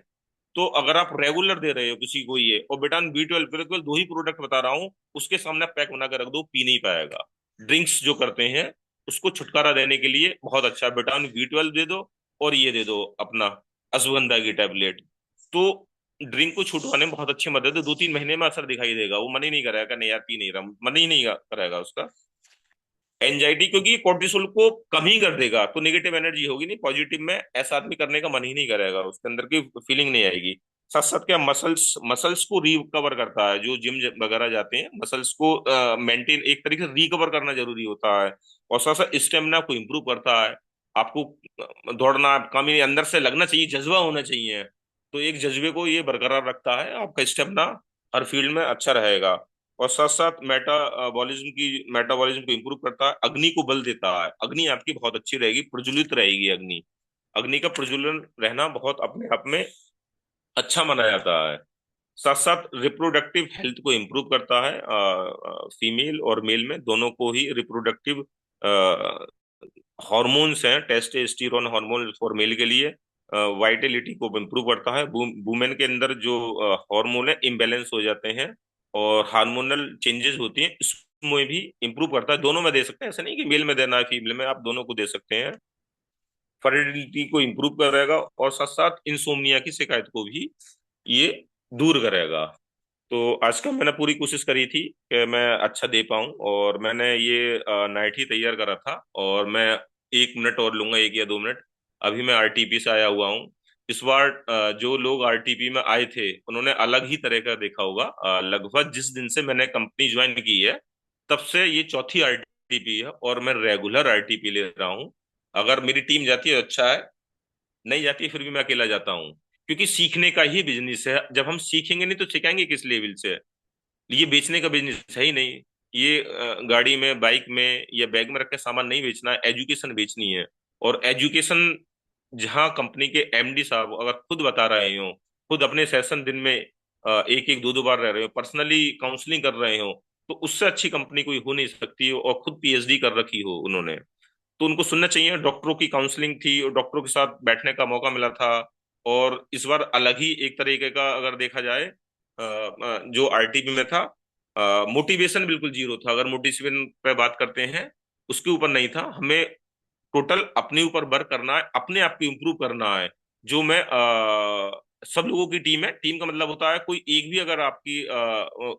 तो अगर आप रेगुलर दे रहे हो किसी को ये, और विटामिन B12 केवल दो ही प्रोडक्ट बता रहा हूँ, उसके सामने पैक बना के रख दो, पी नहीं पाएगा। ड्रिंक्स जो करते हैं उसको छुटकारा देने के लिए बहुत अच्छा है, विटामिन B12 दे दो, और ये दे दो अपना अश्वगंधा की टेबलेट। तो ड्रिंक को छुटवाने में बहुत अच्छी मदद है, 2-3 महीने में असर दिखाई देगा, वो मन ही नहीं करेगा, नहीं यार पी नहीं रहा, मन ही नहीं करेगा उसका। एंजाइटी, क्योंकि कोर्टिसोल को कम ही कर देगा, तो नेगेटिव एनर्जी होगी नहीं, पॉजिटिव में ऐसा आदमी करने का मन ही नहीं करेगा, उसके अंदर की फीलिंग नहीं आएगी। साथ साथ क्या, मसल्स मसल्स को रिकवर करता है, जो जिम वगैरह जाते हैं, मसल्स को मेंटेन एक तरीके से रिकवर करना जरूरी होता है। और साथ साथ स्टेमिना को इम्प्रूव करता है। आपको दौड़ना कम ही अंदर से लगना चाहिए, जज्बा होना चाहिए, तो एक जज्बे को ये बरकरार रखता है, आपका स्टेमिना हर फील्ड में अच्छा रहेगा। और साथ साथ मेटाबॉलिज्म को इंप्रूव करता है, अग्नि को बल देता है, अग्नि आपकी बहुत अच्छी रहेगी, प्रज्वलित रहेगी अग्नि। अग्नि का प्रज्वलन रहना बहुत अपने आप में अच्छा माना जाता है। साथ साथ रिप्रोडक्टिव हेल्थ को इम्प्रूव करता है, फीमेल और मेल में दोनों को ही रिप्रोडक्टिव हॉर्मोन्स हैं, टेस्टोस्टेरोन हार्मोन फॉर मेल के लिए, वाइटेलिटी को इम्प्रूव करता है। वुमेन के अंदर जो हार्मोन है इम्बेलेंस हो जाते हैं, और हार्मोनल चेंजेस होती हैं, इसमें भी इम्प्रूव करता है। दोनों में दे सकते हैं, ऐसा नहीं कि मेल में देना है फीमेल में, आप दोनों को दे सकते हैं। फर्टिलिटी को इम्प्रूव करेगा, और साथ साथ इंसोम्निया की शिकायत को भी ये दूर करेगा। तो आज का मैंने पूरी कोशिश करी थी कि मैं अच्छा दे पाऊं, और मैंने ये नाइट ही तैयार करा था, और मैं 1 मिनट और लूंगा, 1 या 2 मिनट। अभी मैं आरटीपी से आया हुआ हूँ। इस बार जो लोग आरटीपी में आए थे उन्होंने अलग ही तरह का देखा होगा। लगभग जिस दिन से मैंने कंपनी ज्वाइन की है, तब से ये चौथी आरटीपी है, और मैं रेगुलर आरटीपी ले रहा हूँ। अगर मेरी टीम जाती है अच्छा है, नहीं जाती फिर भी मैं अकेला जाता हूँ। क्योंकि सीखने का ही बिजनेस है, जब हम सीखेंगे नहीं तो सिखाएंगे किस लेवल से। ये बेचने का बिजनेस है ही नहीं। ये गाड़ी में, बाइक में या बैग में रख के सामान नहीं बेचना है, एजुकेशन बेचनी है। और एजुकेशन, जहाँ कंपनी के एमडी साहब अगर खुद बता रहे हो, खुद अपने सेशन दिन में एक एक दो दो बार रह रहे हो, पर्सनली काउंसलिंग कर रहे हो, तो उससे अच्छी कंपनी कोई हो नहीं सकती हो, और खुद पीएचडी कर रखी हो उन्होंने, तो उनको सुनना चाहिए। डॉक्टरों की काउंसलिंग थी, और डॉक्टरों के साथ बैठने का मौका मिला था। और इस बार अलग ही एक तरीके का अगर देखा जाए, जो आरटीपी में था, मोटिवेशन बिल्कुल जीरो था, अगर मोटिवेशन पे बात करते हैं, उसके ऊपर नहीं था। हमें टोटल अपने ऊपर वर्क करना है, अपने आप को इम्प्रूव करना है। जो मैं सब लोगों की टीम है, टीम का मतलब होता है कोई एक भी अगर आपकी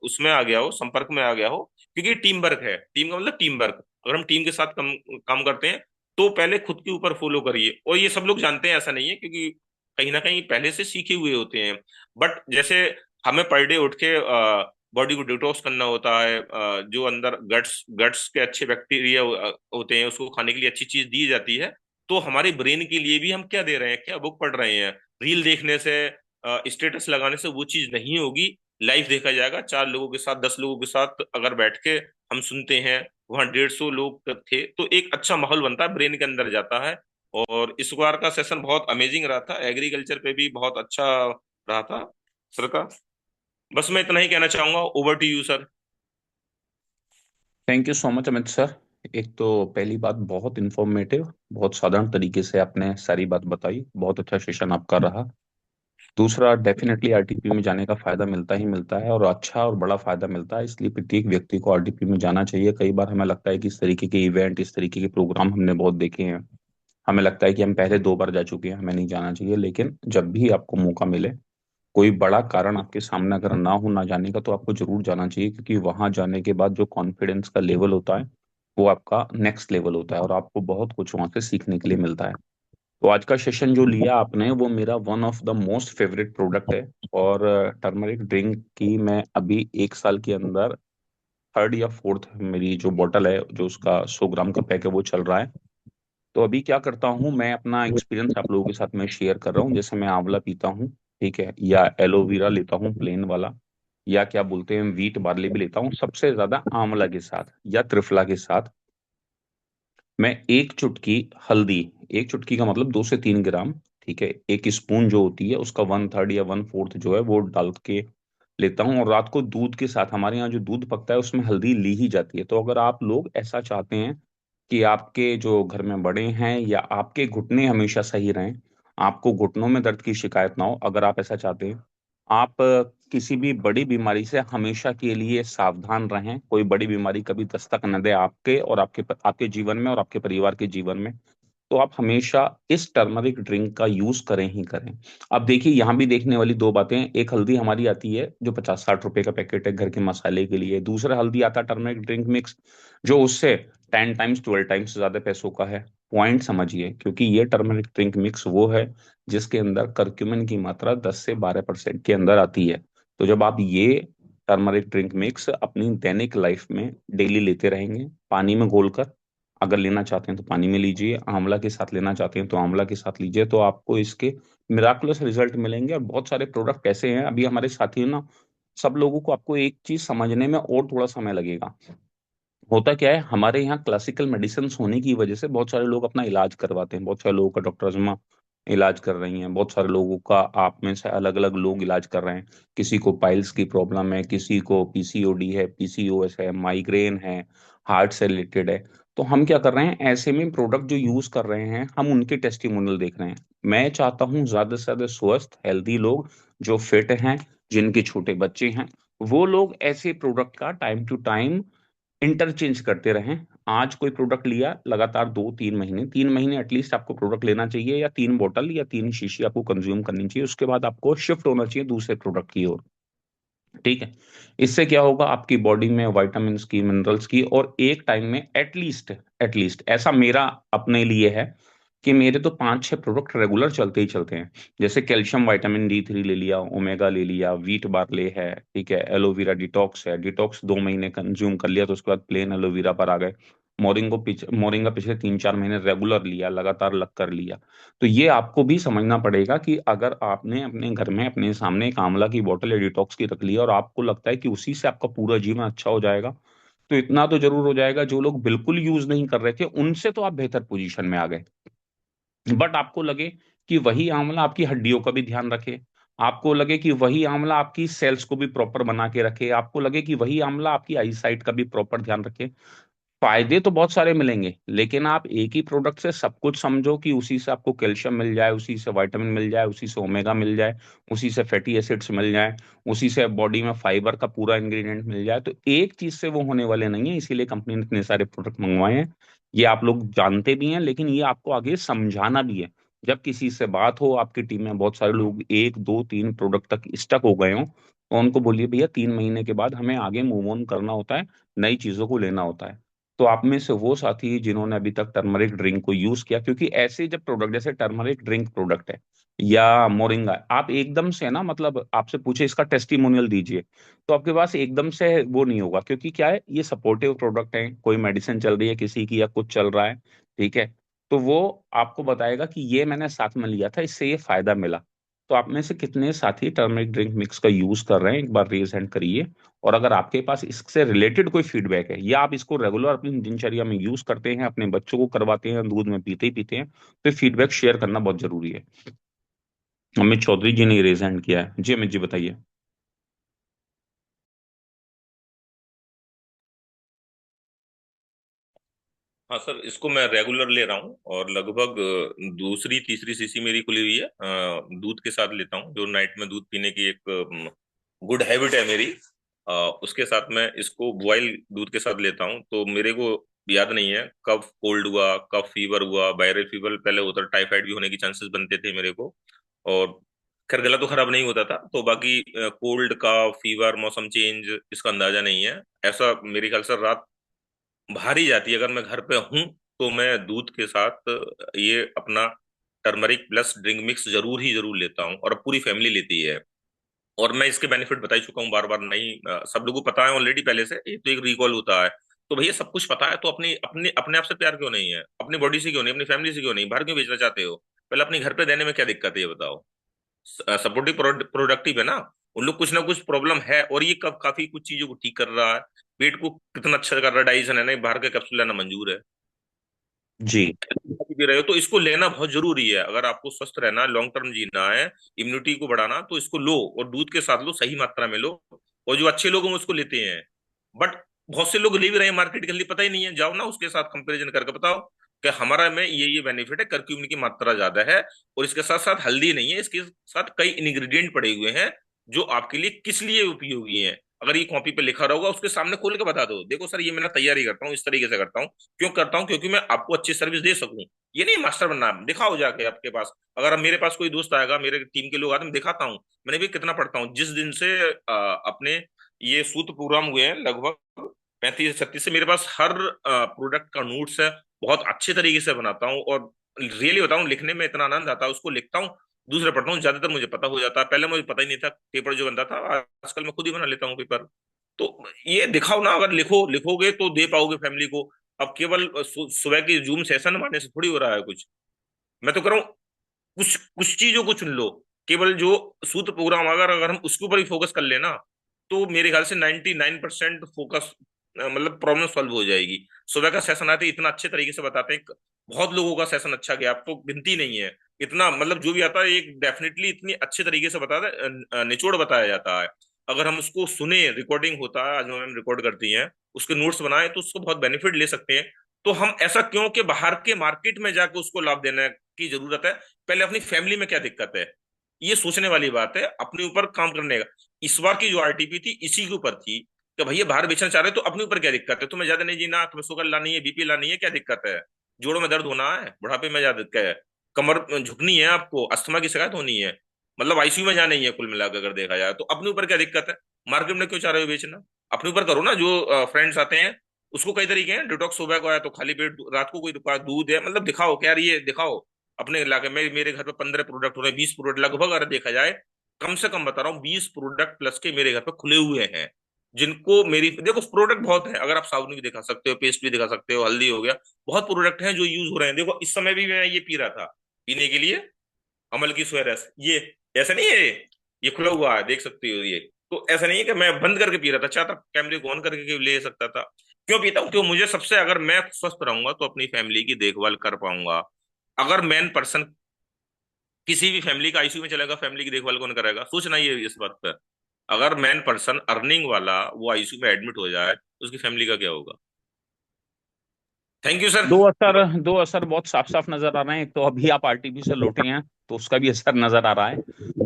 उसमें आ गया हो, संपर्क में आ गया हो, क्योंकि टीम वर्क है, टीम का मतलब टीम वर्क। अगर हम टीम के साथ काम करते हैं, तो पहले खुद के ऊपर फॉलो करिए, और ये सब लोग जानते हैं, ऐसा नहीं है, क्योंकि कहीं ना कहीं पहले से सीखे हुए होते हैं। बट जैसे हमें पर डे उठ के बॉडी को डिटॉक्स करना होता है, जो अंदर गट्स गट्स के अच्छे बैक्टीरिया होते हैं, उसको खाने के लिए अच्छी चीज दी जाती है। तो हमारे ब्रेन के लिए भी हम क्या दे रहे हैं, क्या बुक पढ़ रहे हैं? रील देखने से, स्टेटस लगाने से वो चीज नहीं होगी। लाइव देखा जाएगा, 4 लोगों के साथ, 10 लोगों के साथ अगर बैठ के हम सुनते हैं, वहां 150 लोग तक थे, तो एक अच्छा माहौल बनता है, ब्रेन के अंदर जाता है। और इस बार का सेशन बहुत अमेजिंग रहा था, एग्रीकल्चर पे भी बहुत अच्छा रहा था सर का। बस मैं इतना ही कहना चाहूंगा, over to you sir. Thank you so much Amit sir. एक तो पहली बात, बहुत इंफॉर्मेटिव, बहुत साधारण तरीके से आपने सारी बात बताई, बहुत अच्छा सेशन आपका रहा। दूसरा, डेफिनेटली आरटीपी में जाने का फायदा मिलता ही मिलता है, और अच्छा और बड़ा फायदा मिलता है, इसलिए प्रत्येक व्यक्ति को आरटीपी में जाना चाहिए। कई बार हमें लगता है कि इस तरीके के इवेंट, इस तरीके के प्रोग्राम हमने बहुत देखे हैं, हमें लगता है कि हम पहले 2 बार जा चुके हैं, हमें नहीं जाना चाहिए। लेकिन जब भी आपको मौका मिले, कोई बड़ा कारण आपके सामने अगर ना हो ना जाने का, तो आपको जरूर जाना चाहिए, क्योंकि वहां जाने के बाद जो कॉन्फिडेंस का लेवल होता है, वो आपका नेक्स्ट लेवल होता है, और आपको बहुत कुछ वहां से सीखने के लिए मिलता है। तो आज का सेशन जो लिया आपने, वो मेरा one of the most favourite product है। और टर्मरिक ड्रिंक की मैं अभी 1 साल के अंदर थर्ड या फोर्थ मेरी जो बॉटल है, जो उसका 100 ग्राम का पैक है, वो चल रहा है। तो अभी क्या करता हूँ, मैं अपना एक्सपीरियंस आप लोगों के साथ में शेयर कर रहा हूँ। जैसे मैं आंवला पीता हूँ, ठीक है, या एलोवेरा लेता हूँ प्लेन वाला, या क्या बोलते हैं व्हीट बार्ली भी लेता हूँ, सबसे ज्यादा आंवला के साथ या त्रिफला के साथ मैं एक चुटकी हल्दी, एक चुटकी का मतलब 2 से 3 ग्राम, ठीक है, एक स्पून जो होती है उसका 1/3 या 1/4 जो है वो डाल के लेता हूँ। और रात को दूध के साथ, हमारे यहाँ जो दूध पकता है उसमें हल्दी ली ही जाती है। तो अगर आप लोग ऐसा चाहते हैं कि आपके जो घर में बड़े हैं या आपके घुटने हमेशा सही रहें, आपको घुटनों में दर्द की शिकायत ना हो, अगर आप ऐसा चाहते हैं, आप किसी भी बड़ी बीमारी से हमेशा के लिए सावधान रहें, कोई बड़ी बीमारी कभी दस्तक न दे आपके और आपके आपके जीवन में और आपके परिवार के जीवन में, तो आप हमेशा इस टर्मरिक ड्रिंक का यूज करें ही करें। अब देखिए, यहाँ भी देखने वाली दो बातें हैं। एक हल्दी हमारी आती है जो 50-60 रुपए का पैकेट है घर के मसाले के लिए, दूसरा हल्दी आता है टर्मरिक ड्रिंक मिक्स, जो उससे 10 टाइम्स 12 टाइम्स ज्यादा पैसों का है। पॉइंट समझिए, क्योंकि ये टर्मरिक ड्रिंक मिक्स वो है जिसके अंदर करक्यूमिन की मात्रा 10 से 12% के अंदर आती है। तो जब आप ये टर्मरिक ड्रिंक मिक्स अपनी दैनिक लाइफ में डेली लेते रहेंगे, पानी में घोलकर, अगर लेना चाहते हैं तो पानी में लीजिए, आंवला के साथ लेना चाहते हैं तो आंवला के साथ लीजिए, तो आपको इसके मिराकुलस रिजल्ट मिलेंगे। और बहुत सारे प्रोडक्ट ऐसे हैं, अभी हमारे साथी हैं ना, सब लोगों को, आपको एक चीज समझने में और थोड़ा समय लगेगा। होता क्या है, हमारे यहाँ क्लासिकल मेडिसिन होने की वजह से बहुत सारे लोग अपना इलाज करवाते हैं, बहुत सारे लोगों का डॉक्टर अजमा इलाज कर रही हैं, बहुत सारे लोगों का, आप में से अलग अलग लोग इलाज कर रहे हैं। किसी को पाइल्स की प्रॉब्लम है, किसी को पीसीओडी है, पीसीओएस है, माइग्रेन है, हार्ट से रिलेटेड है। तो हम क्या कर रहे हैं, ऐसे में प्रोडक्ट जो यूज कर रहे हैं हम उनके टेस्टिमोनियल देख रहे हैं। मैं चाहता हूँ ज्यादा से ज्यादा स्वस्थ हेल्दी लोग, जो फिट हैं, जिनके छोटे बच्चे हैं, वो लोग ऐसे प्रोडक्ट का टाइम टू टाइम इंटरचेंज करते रहें। आज कोई प्रोडक्ट लिया, लगातार 2-3 महीने, 3 महीने एटलीस्ट आपको प्रोडक्ट लेना चाहिए, या 3 बोतल या 3 शीशी आपको कंज्यूम करनी चाहिए, उसके बाद आपको शिफ्ट होना चाहिए दूसरे प्रोडक्ट की ओर। ठीक है। इससे क्या होगा, आपकी बॉडी में विटामिन की, मिनरल्स की, और एक टाइम में एटलीस्ट, एटलीस्ट ऐसा मेरा अपने लिए है कि मेरे तो 5-6 प्रोडक्ट रेगुलर चलते ही चलते हैं। जैसे कैल्शियम विटामिन D3 ले लिया, ओमेगा ले लिया, वीट बार्ले है, ठीक है, एलोवेरा डिटॉक्स है, डिटॉक्स 2 महीने कंज्यूम कर लिया तो उसके बाद प्लेन एलोवेरा पर आ गए। मोरिंगा पिछले 3-4 महीने रेगुलर लिया, लगातार लग कर लिया। तो ये आपको भी समझना पड़ेगा कि अगर आपने अपने घर में अपने सामने एक आंवला की बोतल या डिटॉक्स की रख ली है और आपको लगता है कि उसी से आपका पूरा जीवन अच्छा हो जाएगा, तो इतना तो जरूर हो जाएगा, जो लोग बिल्कुल यूज नहीं कर रहे थे उनसे तो आप बेहतर पोजीशन में आ गए। बट आपको लगे कि वही आंवला आपकी हड्डियों का भी ध्यान रखे, आपको लगे कि वही आंवला आपकी सेल्स को भी प्रॉपर बना के रखे, आपको लगे कि वही आंवला आपकी आई साइट का भी प्रॉपर ध्यान रखे, फायदे तो बहुत सारे मिलेंगे, लेकिन आप एक ही प्रोडक्ट से सब कुछ समझो कि उसी से आपको कैल्शियम मिल जाए, उसी से विटामिन मिल जाए, उसी से ओमेगा मिल जाए, उसी से फैटी एसिड्स मिल जाए, उसी से बॉडी में फाइबर का पूरा इंग्रेडिएंट मिल जाए, तो एक चीज से वो होने वाले नहीं है। इसीलिए कंपनी ने इतने सारे प्रोडक्ट मंगवाए हैं। ये आप लोग जानते भी हैं, लेकिन ये आपको आगे समझाना भी है। जब किसी से बात हो, आपकी टीम में बहुत सारे लोग 1 2 3 प्रोडक्ट तक स्टक हो गए हों, तो उनको बोलिए भैया 3 महीने के बाद हमें आगे मूव ऑन करना होता है, नई चीजों को लेना होता है। तो आप में से वो साथी जिन्होंने अभी तक टर्मरिक ड्रिंक को यूज किया, क्योंकि ऐसे जब प्रोडक्ट जैसे टर्मरिक ड्रिंक प्रोडक्ट है या मोरिंगा, आप एकदम से ना, मतलब आपसे पूछे इसका टेस्टिमोनियल दीजिए, तो आपके पास एकदम से वो नहीं होगा, क्योंकि क्या है, ये सपोर्टिव प्रोडक्ट है, कोई मेडिसिन चल रही है किसी की या कुछ चल रहा है, ठीक है, तो वो आपको बताएगा कि ये मैंने साथ में लिया था, इससे ये फायदा मिला। तो आप में से कितने साथी टर्मरिक ड्रिंक मिक्स का यूज कर रहे हैं, एक बार रेज हैंड करिए। और अगर आपके पास इससे रिलेटेड कोई फीडबैक है, या आप इसको रेगुलर अपनी दिनचर्या में यूज करते हैं, अपने बच्चों को करवाते हैं, दूध में पीते ही पीते हैं, तो फीडबैक शेयर करना बहुत जरूरी है। अमित चौधरी जी ने रेज हैंड किया है। जी अमित जी बताइए। हाँ सर, इसको मैं रेगुलर ले रहा हूँ और लगभग दूसरी तीसरी सीसी मेरी खुली हुई है। दूध के साथ लेता हूँ, जो नाइट में दूध पीने की एक गुड हैबिट है मेरी। उसके साथ मैं इसको बॉयल दूध के साथ लेता हूँ, तो मेरे को याद नहीं है कब कोल्ड हुआ, कब फीवर हुआ। वायरल फीवर पहले होता था, टाइफाइड भी होने के चांसेस बनते थे मेरे को। और खैर गला तो खराब नहीं होता था, तो बाकी कोल्ड का, फीवर, मौसम चेंज, इसका अंदाजा नहीं है। ऐसा मेरे ख्याल से रात भारी जाती है अगर मैं घर पे हूं, तो मैं दूध के साथ ये अपना टर्मरिक प्लस ड्रिंक मिक्स जरूर ही जरूर लेता हूँ, और अब पूरी फैमिली लेती है। और मैं इसके बेनिफिट बता ही चुका हूँ बार बार, नहीं सब लोगों को पता है ऑलरेडी पहले से, ये तो एक रिकॉल होता है। तो भैया सब कुछ पता है तो अपनी अपने अपने आप से प्यार क्यों नहीं है, अपनी बॉडी से क्यों नहीं, अपनी फैमिली से क्यों नहीं, बाहर क्यों बेचना चाहते हो? पहले अपने घर पे देने में क्या दिक्कत है ये बताओ। सपोर्टिव प्रोडक्टिव है ना। उन लोग कुछ ना कुछ प्रॉब्लम है, और ये कब काफी कुछ चीजों को ठीक कर रहा है, पेट को कितना अच्छा कर रहा है, डाइजेशन है ना, बाहर का कैप्सूल लेना मंजूर है। जी। भी रहे हो तो इसको लेना बहुत जरूरी है। अगर आपको स्वस्थ रहना, लॉन्ग टर्म जीना है, इम्यूनिटी को बढ़ाना, तो इसको लो, और दूध के साथ लो, सही मात्रा में लो। और जो अच्छे लोग हैं वो उसको लेते हैं, बट बहुत से लोग ले भी रहे हैं मार्केट के लिए, पता ही नहीं है। जाओ ना उसके साथ कंपैरिजन करके बताओ कि हमारा में ये बेनिफिट है, करक्यूमिन की मात्रा ज्यादा है, और इसके साथ साथ हल्दी नहीं है, इसके साथ कई इंग्रेडिएंट पड़े हुए हैं जो आपके लिए किस लिए उपयोगी है। अगर ये कॉपी पे लिखा रहेगा उसके सामने खोल के बता दो, देखो सर ये मैं तैयारी करता हूँ, इस तरीके से करता हूँ। क्यों करता हूँ? क्योंकि मैं आपको अच्छी सर्विस दे सकूं। ये नहीं मास्टर बनना, दिखाओ जाके आपके पास। अगर अब मेरे पास कोई दोस्त आएगा, मेरे टीम के लोग आते हैं, मैं दिखाता हूँ मैंने भी कितना पढ़ता हूँ। जिस दिन से अपने ये सूत्र प्रोग्राम हुए हैं, लगभग 35 36 से मेरे पास हर प्रोडक्ट का नोट्स है, बहुत अच्छे तरीके से बनाता हूँ। और रियली बताऊँ, लिखने में इतना आनंद आता है, उसको लिखता हूँ, दूसरे पढ़ता हूँ, ज्यादातर मुझे पता हो जाता है। पहले मुझे पता ही नहीं था पेपर जो बनता था, आजकल मैं खुद ही बना लेता हूँ पेपर। तो ये दिखाओ ना, अगर लिखोगे तो दे पाओगे फैमिली को। अब केवल सुबह की जूम सेशन मारने से थोड़ी हो रहा है कुछ। मैं तो कह रहा हूँ, कुछ कुछ चीजों को चुन लो। केवल जो सूत्र प्रोग्राम, अगर अगर हम उसके ऊपर ही फोकस कर लेना, तो मेरे ख्याल से 99% फोकस, मतलब प्रॉब्लम सॉल्व हो जाएगी। सुबह का सेशन आते ही इतना अच्छे तरीके से बताते हैं, बहुत लोगों का सेशन अच्छा गया, अब तो गिनती नहीं है। इतना मतलब जो भी आता है एक डेफिनेटली इतनी अच्छे तरीके से बताता है, निचोड़ बताया जाता है। अगर हम उसको सुने, रिकॉर्डिंग होता है, आज मैम रिकॉर्ड करती हैं, उसके नोट्स बनाए, तो उसको बहुत बेनिफिट ले सकते हैं। तो हम ऐसा क्यों कि बाहर के मार्केट में जाके उसको लाभ देने की जरूरत है? पहले अपनी फैमिली में क्या दिक्कत है, ये सोचने वाली बात है, अपने ऊपर काम करने का। इस बार की जो आरटीपी थी इसी के ऊपर थी कि भैया बाहर बेचना चाह रहे हो तो अपने ऊपर क्या दिक्कत है, तुम्हें ज्यादा नहीं जीना, तुम्हें शुगर लानी है, बीपी लानी है, क्या दिक्कत है? जोड़ों में दर्द होना है, बुढ़ापे में ज्यादा क्या है, कमर झुकनी है, आपको अस्थमा की शिकायत होनी है, मतलब आईसीयू में जाना ही है, कुल मिलाकर अगर देखा जाए तो अपने ऊपर क्या दिक्कत है? मार्केट में क्यों चाह रहे हो बेचना? अपने ऊपर करो ना। जो फ्रेंड्स आते हैं, उसको कई तरीके हैं, डिटॉक्स सुबह को आया तो खाली पेट, रात को कोई दुकान दूध है, मतलब दिखाओ क्या ये दिखाओ। अपने इलाके में मेरे घर पे 15 प्रोडक्ट हो रहे हैं, 20 प्रोडक्ट लगभग, अगर देखा जाए कम से कम बता रहा हूँ 20 प्रोडक्ट प्लस के मेरे घर पे खुले हुए हैं। जिनको मेरी देखो प्रोडक्ट बहुत है, अगर आप साबुन भी दिखा सकते हो, पेस्ट भी दिखा सकते हो, हल्दी हो गया, बहुत प्रोडक्ट हैं जो यूज हो रहे हैं। देखो इस समय भी मैं ये पी रहा था, पीने के लिए अमल की सोयरस, ये ऐसा नहीं है, ये खुला हुआ है, देख सकते हो ये। तो ऐसा नहीं है कि मैं बंद करके पी रहा था, चाहता कैमरे को ऑन करके ले सकता था। क्यों पीता हूँ? क्यों? मुझे सबसे, अगर मैं स्वस्थ रहूंगा तो अपनी फैमिली की देखभाल कर पाऊंगा। अगर मैन पर्सन किसी भी फैमिली का आईसीयू में चलेगा, फैमिली की देखभाल कौन करेगा? सोचना ही है इस बात पर। अगर मैन पर्सन अर्निंग वाला वो आईसीयू में एडमिट हो जाए तो उसकी फैमिली का क्या होगा? Thank you sir. दो असर बहुत साफ साफ नजर आ रहे हैं। एक तो अभी आप आर्टिफिशियल लौटे हैं, तो उसका भी असर नजर आ रहा है।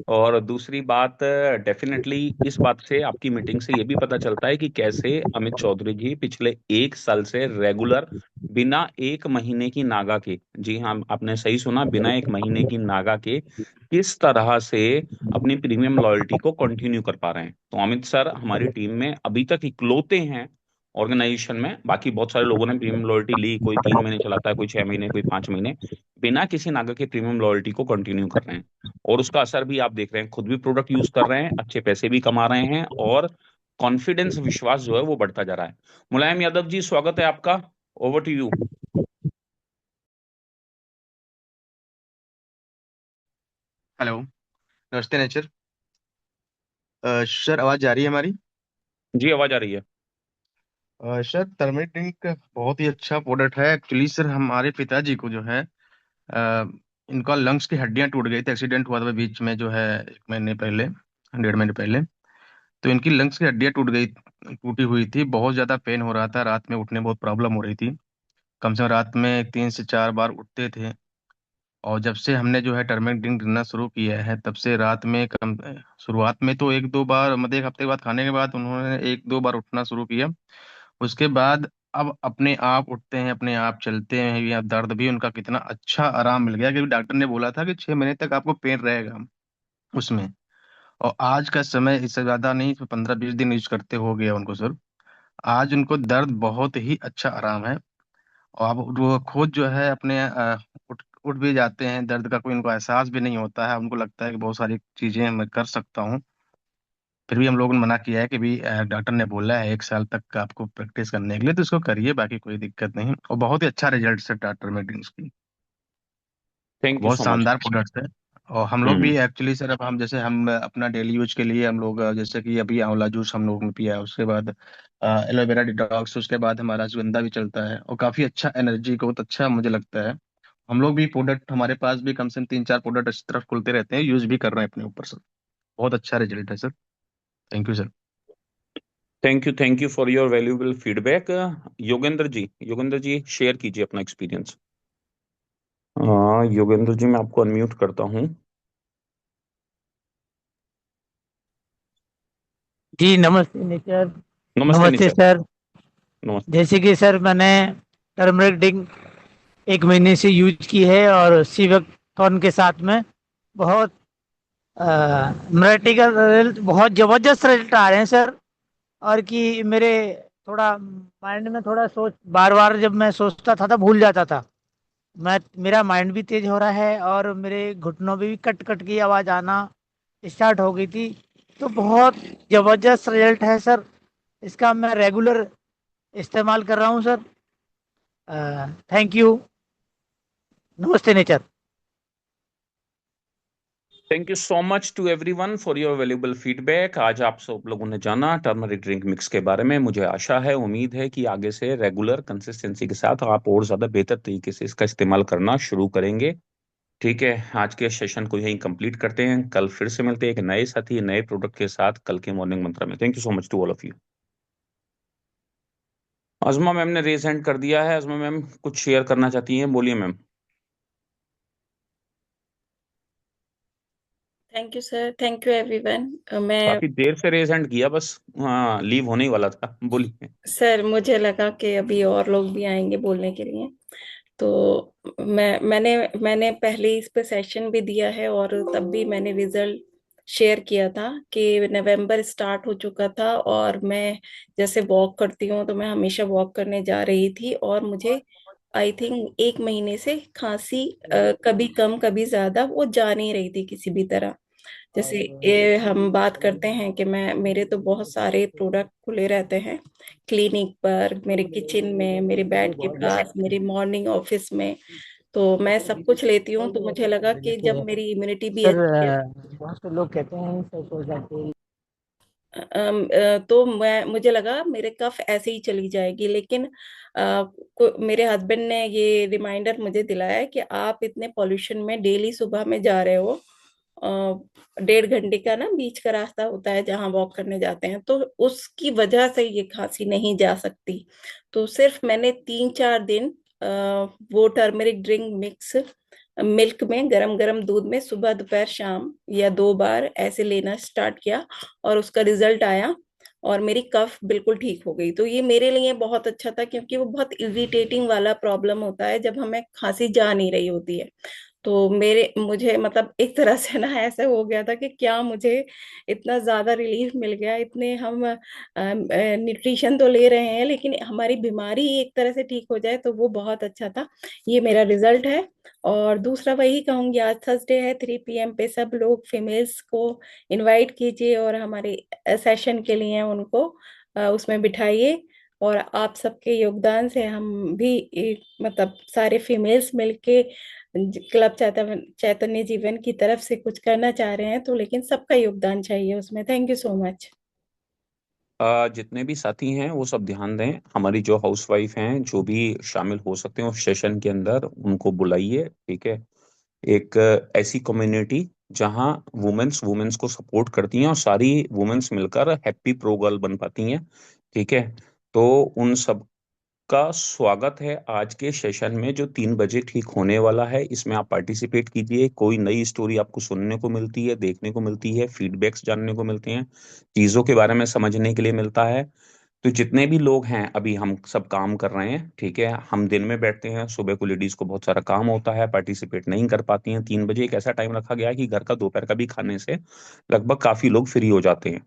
और दूसरी बात, डेफिनेटली इस बात से, आपकी मीटिंग से ये भी पता चलता है कि कैसे अमित चौधरी जी पिछले 1 साल से रेगुलर, बिना 1 महीने की नागा के, जी हाँ आपने सही सुना, बिना 1 महीने की नागा के किस तरह से अपनी प्रीमियम लॉयल्टी को कंटिन्यू कर पा रहे हैं। तो अमित सर हमारी टीम में अभी तक इकलौते हैं ऑर्गेनाइजेशन में, बाकी बहुत सारे लोगों ने प्रीमियम लॉयल्टी ली, कोई 3 महीने चलाता है, कोई 6 महीने, कोई 5 महीने, बिना किसी नागा के प्रीमियम लॉयल्टी को कंटिन्यू कर रहे हैं। और उसका असर भी आप देख रहे हैं, खुद भी प्रोडक्ट यूज कर रहे हैं, अच्छे पैसे भी कमा रहे हैं, और कॉन्फिडेंस, विश्वास जो है वो बढ़ता जा रहा है। मुलायम यादव जी, स्वागत है आपका। Over to you. हेलो। नमस्ते नेचर। सर आवाज़ जा रही है हमारी? जी आवाज आ रही है। सर टर्मरिक ड्रिंक बहुत ही अच्छा प्रोडक्ट है एक्चुअली। सर हमारे पिताजी को जो है, अ, इनका लंग्स की हड्डियां टूट गई थी, एक्सीडेंट हुआ था बीच में जो है, 1 महीने पहले, 1.5 महीने पहले। तो इनकी लंग्स की हड्डियां टूटी हुई थी, बहुत ज़्यादा पेन हो रहा था, रात में उठने में बहुत प्रॉब्लम हो रही थी। कम से कम रात में 3 से 4 बार उठते थे। और जब से हमने जो है टर्मरिक ड्रिंक देना शुरू किया है, तब से रात में कम, शुरुआत में तो 1 2 बार, मतलब 1 हफ्ते के बाद खाने के बाद उन्होंने 1 2 बार उठना शुरू किया। उसके बाद अब अपने आप उठते हैं, अपने आप चलते हैं, या दर्द भी उनका कितना अच्छा आराम मिल गया, क्योंकि डॉक्टर ने बोला था कि 6 महीने तक आपको पेन रहेगा उसमें। और आज का समय इससे ज्यादा नहीं, 15 20 दिन यूज करते हो गया उनको सर। आज उनको दर्द बहुत ही अच्छा आराम है। और अब वो खुद जो है अपने उठ उठ भी जाते हैं, दर्द का कोई उनको एहसास भी नहीं होता है, उनको लगता है कि बहुत सारी चीजें मैं कर सकता हूँ। फिर भी हम लोगों ने मना किया है कि भी डॉक्टर ने बोला है 1 साल तक का आपको प्रैक्टिस करने के लिए, तो इसको करिए, बाकी कोई दिक्कत नहीं। और बहुत ही अच्छा रिजल्ट है डॉक्टर मीटिंग्स की। थैंक यू बहुत सो मच। शानदार प्रोडक्ट्स है। और हम लोग भी हम्म। एक्चुअली सर, अब हम जैसे हम अपना डेली यूज के लिए हम लोग जैसे कि अभी आंवला जूस हम लोग ने पिया है, उसके बाद एलोवेरा डिटॉक्स, उसके बाद हमारा अश्वगंधा भी चलता है, और काफी अच्छा एनर्जी को बहुत अच्छा मुझे लगता है। हम लोग भी प्रोडक्ट, हमारे पास भी कम से कम 3 4 प्रोडक्ट इस तरफ खुलते रहते हैं, यूज भी कर रहे हैं अपने ऊपर सर। बहुत अच्छा रिजल्ट है sir. Thank you sir. Thank you for your valuable feedback. Yogendra ji, Yogendra ji share कीजिए अपना एक्सपीरियंस। हाँ योगेंद्र जी, मैं आपको अनम्यूट करता हूँ। जी नमस्ते नेचर। नमस्ते नमस्ते निशा। सर। नमस्ते। जैसे कि सर मैंने टर्मरिक ड्रिंक 1 महीने से यूज की है और सीवकथॉन के साथ में बहुत मेरेटिकल रिजल्ट, बहुत जबरदस्त रिजल्ट आ रहे हैं सर। और कि मेरे थोड़ा माइंड में थोड़ा सोच, बार बार जब मैं सोचता था तो भूल जाता था। मैं मेरा माइंड भी तेज हो रहा है और मेरे घुटनों में भी कट कट की आवाज़ आना स्टार्ट हो गई थी। तो बहुत जबरदस्त रिजल्ट है सर। इसका मैं रेगुलर इस्तेमाल कर रहा हूँ सर। Thank you. नमस्ते nature. Thank you so much to everyone for your valuable feedback. आज आप सब लोगों ने जाना टर्मरिक ड्रिंक मिक्स के बारे में। मुझे आशा है, उम्मीद है कि आगे से रेगुलर कंसिस्टेंसी के साथ आप और ज्यादा बेहतर तरीके से इसका इस्तेमाल करना शुरू करेंगे। ठीक है, आज के सेशन को यहीं कंप्लीट करते हैं। कल फिर से मिलते हैं एक नए साथी, नए प्रोडक्ट के साथ, कल के मॉर्निंग मंत्र में। Thank you so much to all of you. Azma ma'am ने रेज हैंड कर दिया है। अजमा मैम कुछ शेयर करना चाहती हैं, बोलिए ma'am. Thank you sir, thank you everyone. मैं काफी देर से रेज हैंड किया, बस हाँ लीव होने ही वाला था, बोलिए। सर, मुझे लगा कि अभी और लोग भी आएंगे बोलने के लिए, तो मैंने पहले इस पे सेशन भी दिया है और तब भी मैंने रिजल्ट शेयर किया था कि नवंबर स्टार्ट हो चुका था और मैं जैसे वॉक करती हूँ तो मैं हमेशा वॉक करने जा रही थी और मुझे आई थिंक 1 महीने से खांसी कभी कम कभी ज्यादा वो जा नहीं रही थी किसी भी तरह। जैसे ये हम बात करते हैं कि मैं मेरे तो बहुत सारे प्रोडक्ट खुले रहते हैं क्लिनिक पर, मेरे किचन में, मेरे बेड के पास, मेरे मॉर्निंग ऑफिस में, तो मैं सब कुछ लेती हूँ। तो मुझे लगा कि जब मेरी इम्यूनिटी भी सर अच्छी है, बहुत से लोग कहते हैं सर हो जाते हैं। तो मुझे लगा मेरे कफ ऐसे ही चली जाएगी, लेकिन मेरे हस्बैंड ने ये रिमाइंडर मुझे दिलाया कि आप इतने पॉल्यूशन में डेली सुबह में जा रहे हो। 1.5 घंटे का ना बीच का रास्ता होता है जहाँ वॉक करने जाते हैं, तो उसकी वजह से ये खांसी नहीं जा सकती। तो सिर्फ मैंने 3-4 दिन वो टर्मरिक ड्रिंक मिक्स मिल्क में, गरम गरम दूध में, सुबह दोपहर शाम या 2 बार ऐसे लेना स्टार्ट किया और उसका रिजल्ट आया और मेरी कफ बिल्कुल ठीक हो गई। तो ये मेरे लिए बहुत अच्छा था क्योंकि वो बहुत इरिटेटिंग वाला प्रॉब्लम होता है जब हमें खांसी जा नहीं रही होती है। तो मेरे मुझे मतलब एक तरह से ना ऐसा हो गया था कि क्या मुझे इतना ज्यादा रिलीफ मिल गया। इतने हम न्यूट्रिशन तो ले रहे हैं लेकिन हमारी बीमारी एक तरह से ठीक हो जाए तो वो बहुत अच्छा था। ये मेरा रिजल्ट है। और दूसरा वही कहूंगी, आज थर्सडे है, 3 PM पे सब लोग फीमेल्स को इनवाइट कीजिए और हमारे सेशन के लिए उनको उसमें बिठाइए। और आप सबके योगदान से हम भी मतलब सारे फीमेल्स मिलके क्लब चैतन्य चैतन्य जीवन की तरफ से कुछ करना चाह रहे हैं, तो लेकिन सबका योगदान चाहिए उसमें। Thank you so much. जितने भी साथी हैं वो सब ध्यान दें, हमारी जो हाउसवाइफ हैं जो भी शामिल हो सकते हैं उस सेशन के अंदर, उनको बुलाइए। ठीक है, एक ऐसी कम्युनिटी जहां वुमेन्स वुमेन्स को सपोर्ट करती हैं और सारी वुमेन्स मिलकर हैप्पी प्रो गर्ल बन पाती हैं। ठीक है, तो उन सब का स्वागत है आज के सेशन में जो 3 बजे ठीक होने वाला है। इसमें आप पार्टिसिपेट कीजिए। कोई नई स्टोरी आपको सुनने को मिलती है, देखने को मिलती है, फीडबैक्स जानने को मिलते हैं, चीजों के बारे में समझने के लिए मिलता है। तो जितने भी लोग हैं, अभी हम सब काम कर रहे हैं, ठीक है, हम दिन में बैठते हैं, सुबह को लेडीज को बहुत सारा काम होता है, पार्टिसिपेट नहीं कर पाती हैं। 3 बजे एक ऐसा टाइम रखा गया है कि घर का दोपहर का भी खाने से लगभग काफी लोग फ्री हो जाते हैं।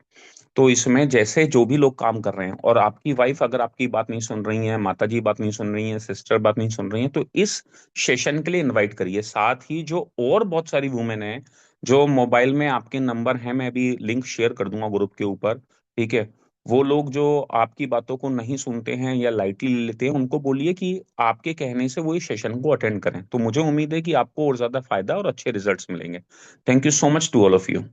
तो इसमें जैसे जो भी लोग काम कर रहे हैं, और आपकी वाइफ अगर आपकी बात नहीं सुन रही है, माता जी बात नहीं सुन रही है, सिस्टर बात नहीं सुन रही है, तो इस सेशन के लिए इनवाइट करिए। साथ ही जो और बहुत सारी वुमेन हैं जो मोबाइल में, आपके नंबर हैं, मैं अभी लिंक शेयर कर दूंगा ग्रुप के ऊपर। ठीक है, वो लोग जो आपकी बातों को नहीं सुनते हैं या लाइटली ले लेते हैं, उनको बोलिए कि आपके कहने से वो इस सेशन को अटेंड करें। तो मुझे उम्मीद है कि आपको और ज्यादा फायदा और अच्छे रिजल्ट्स मिलेंगे। Thank you so much to all of you.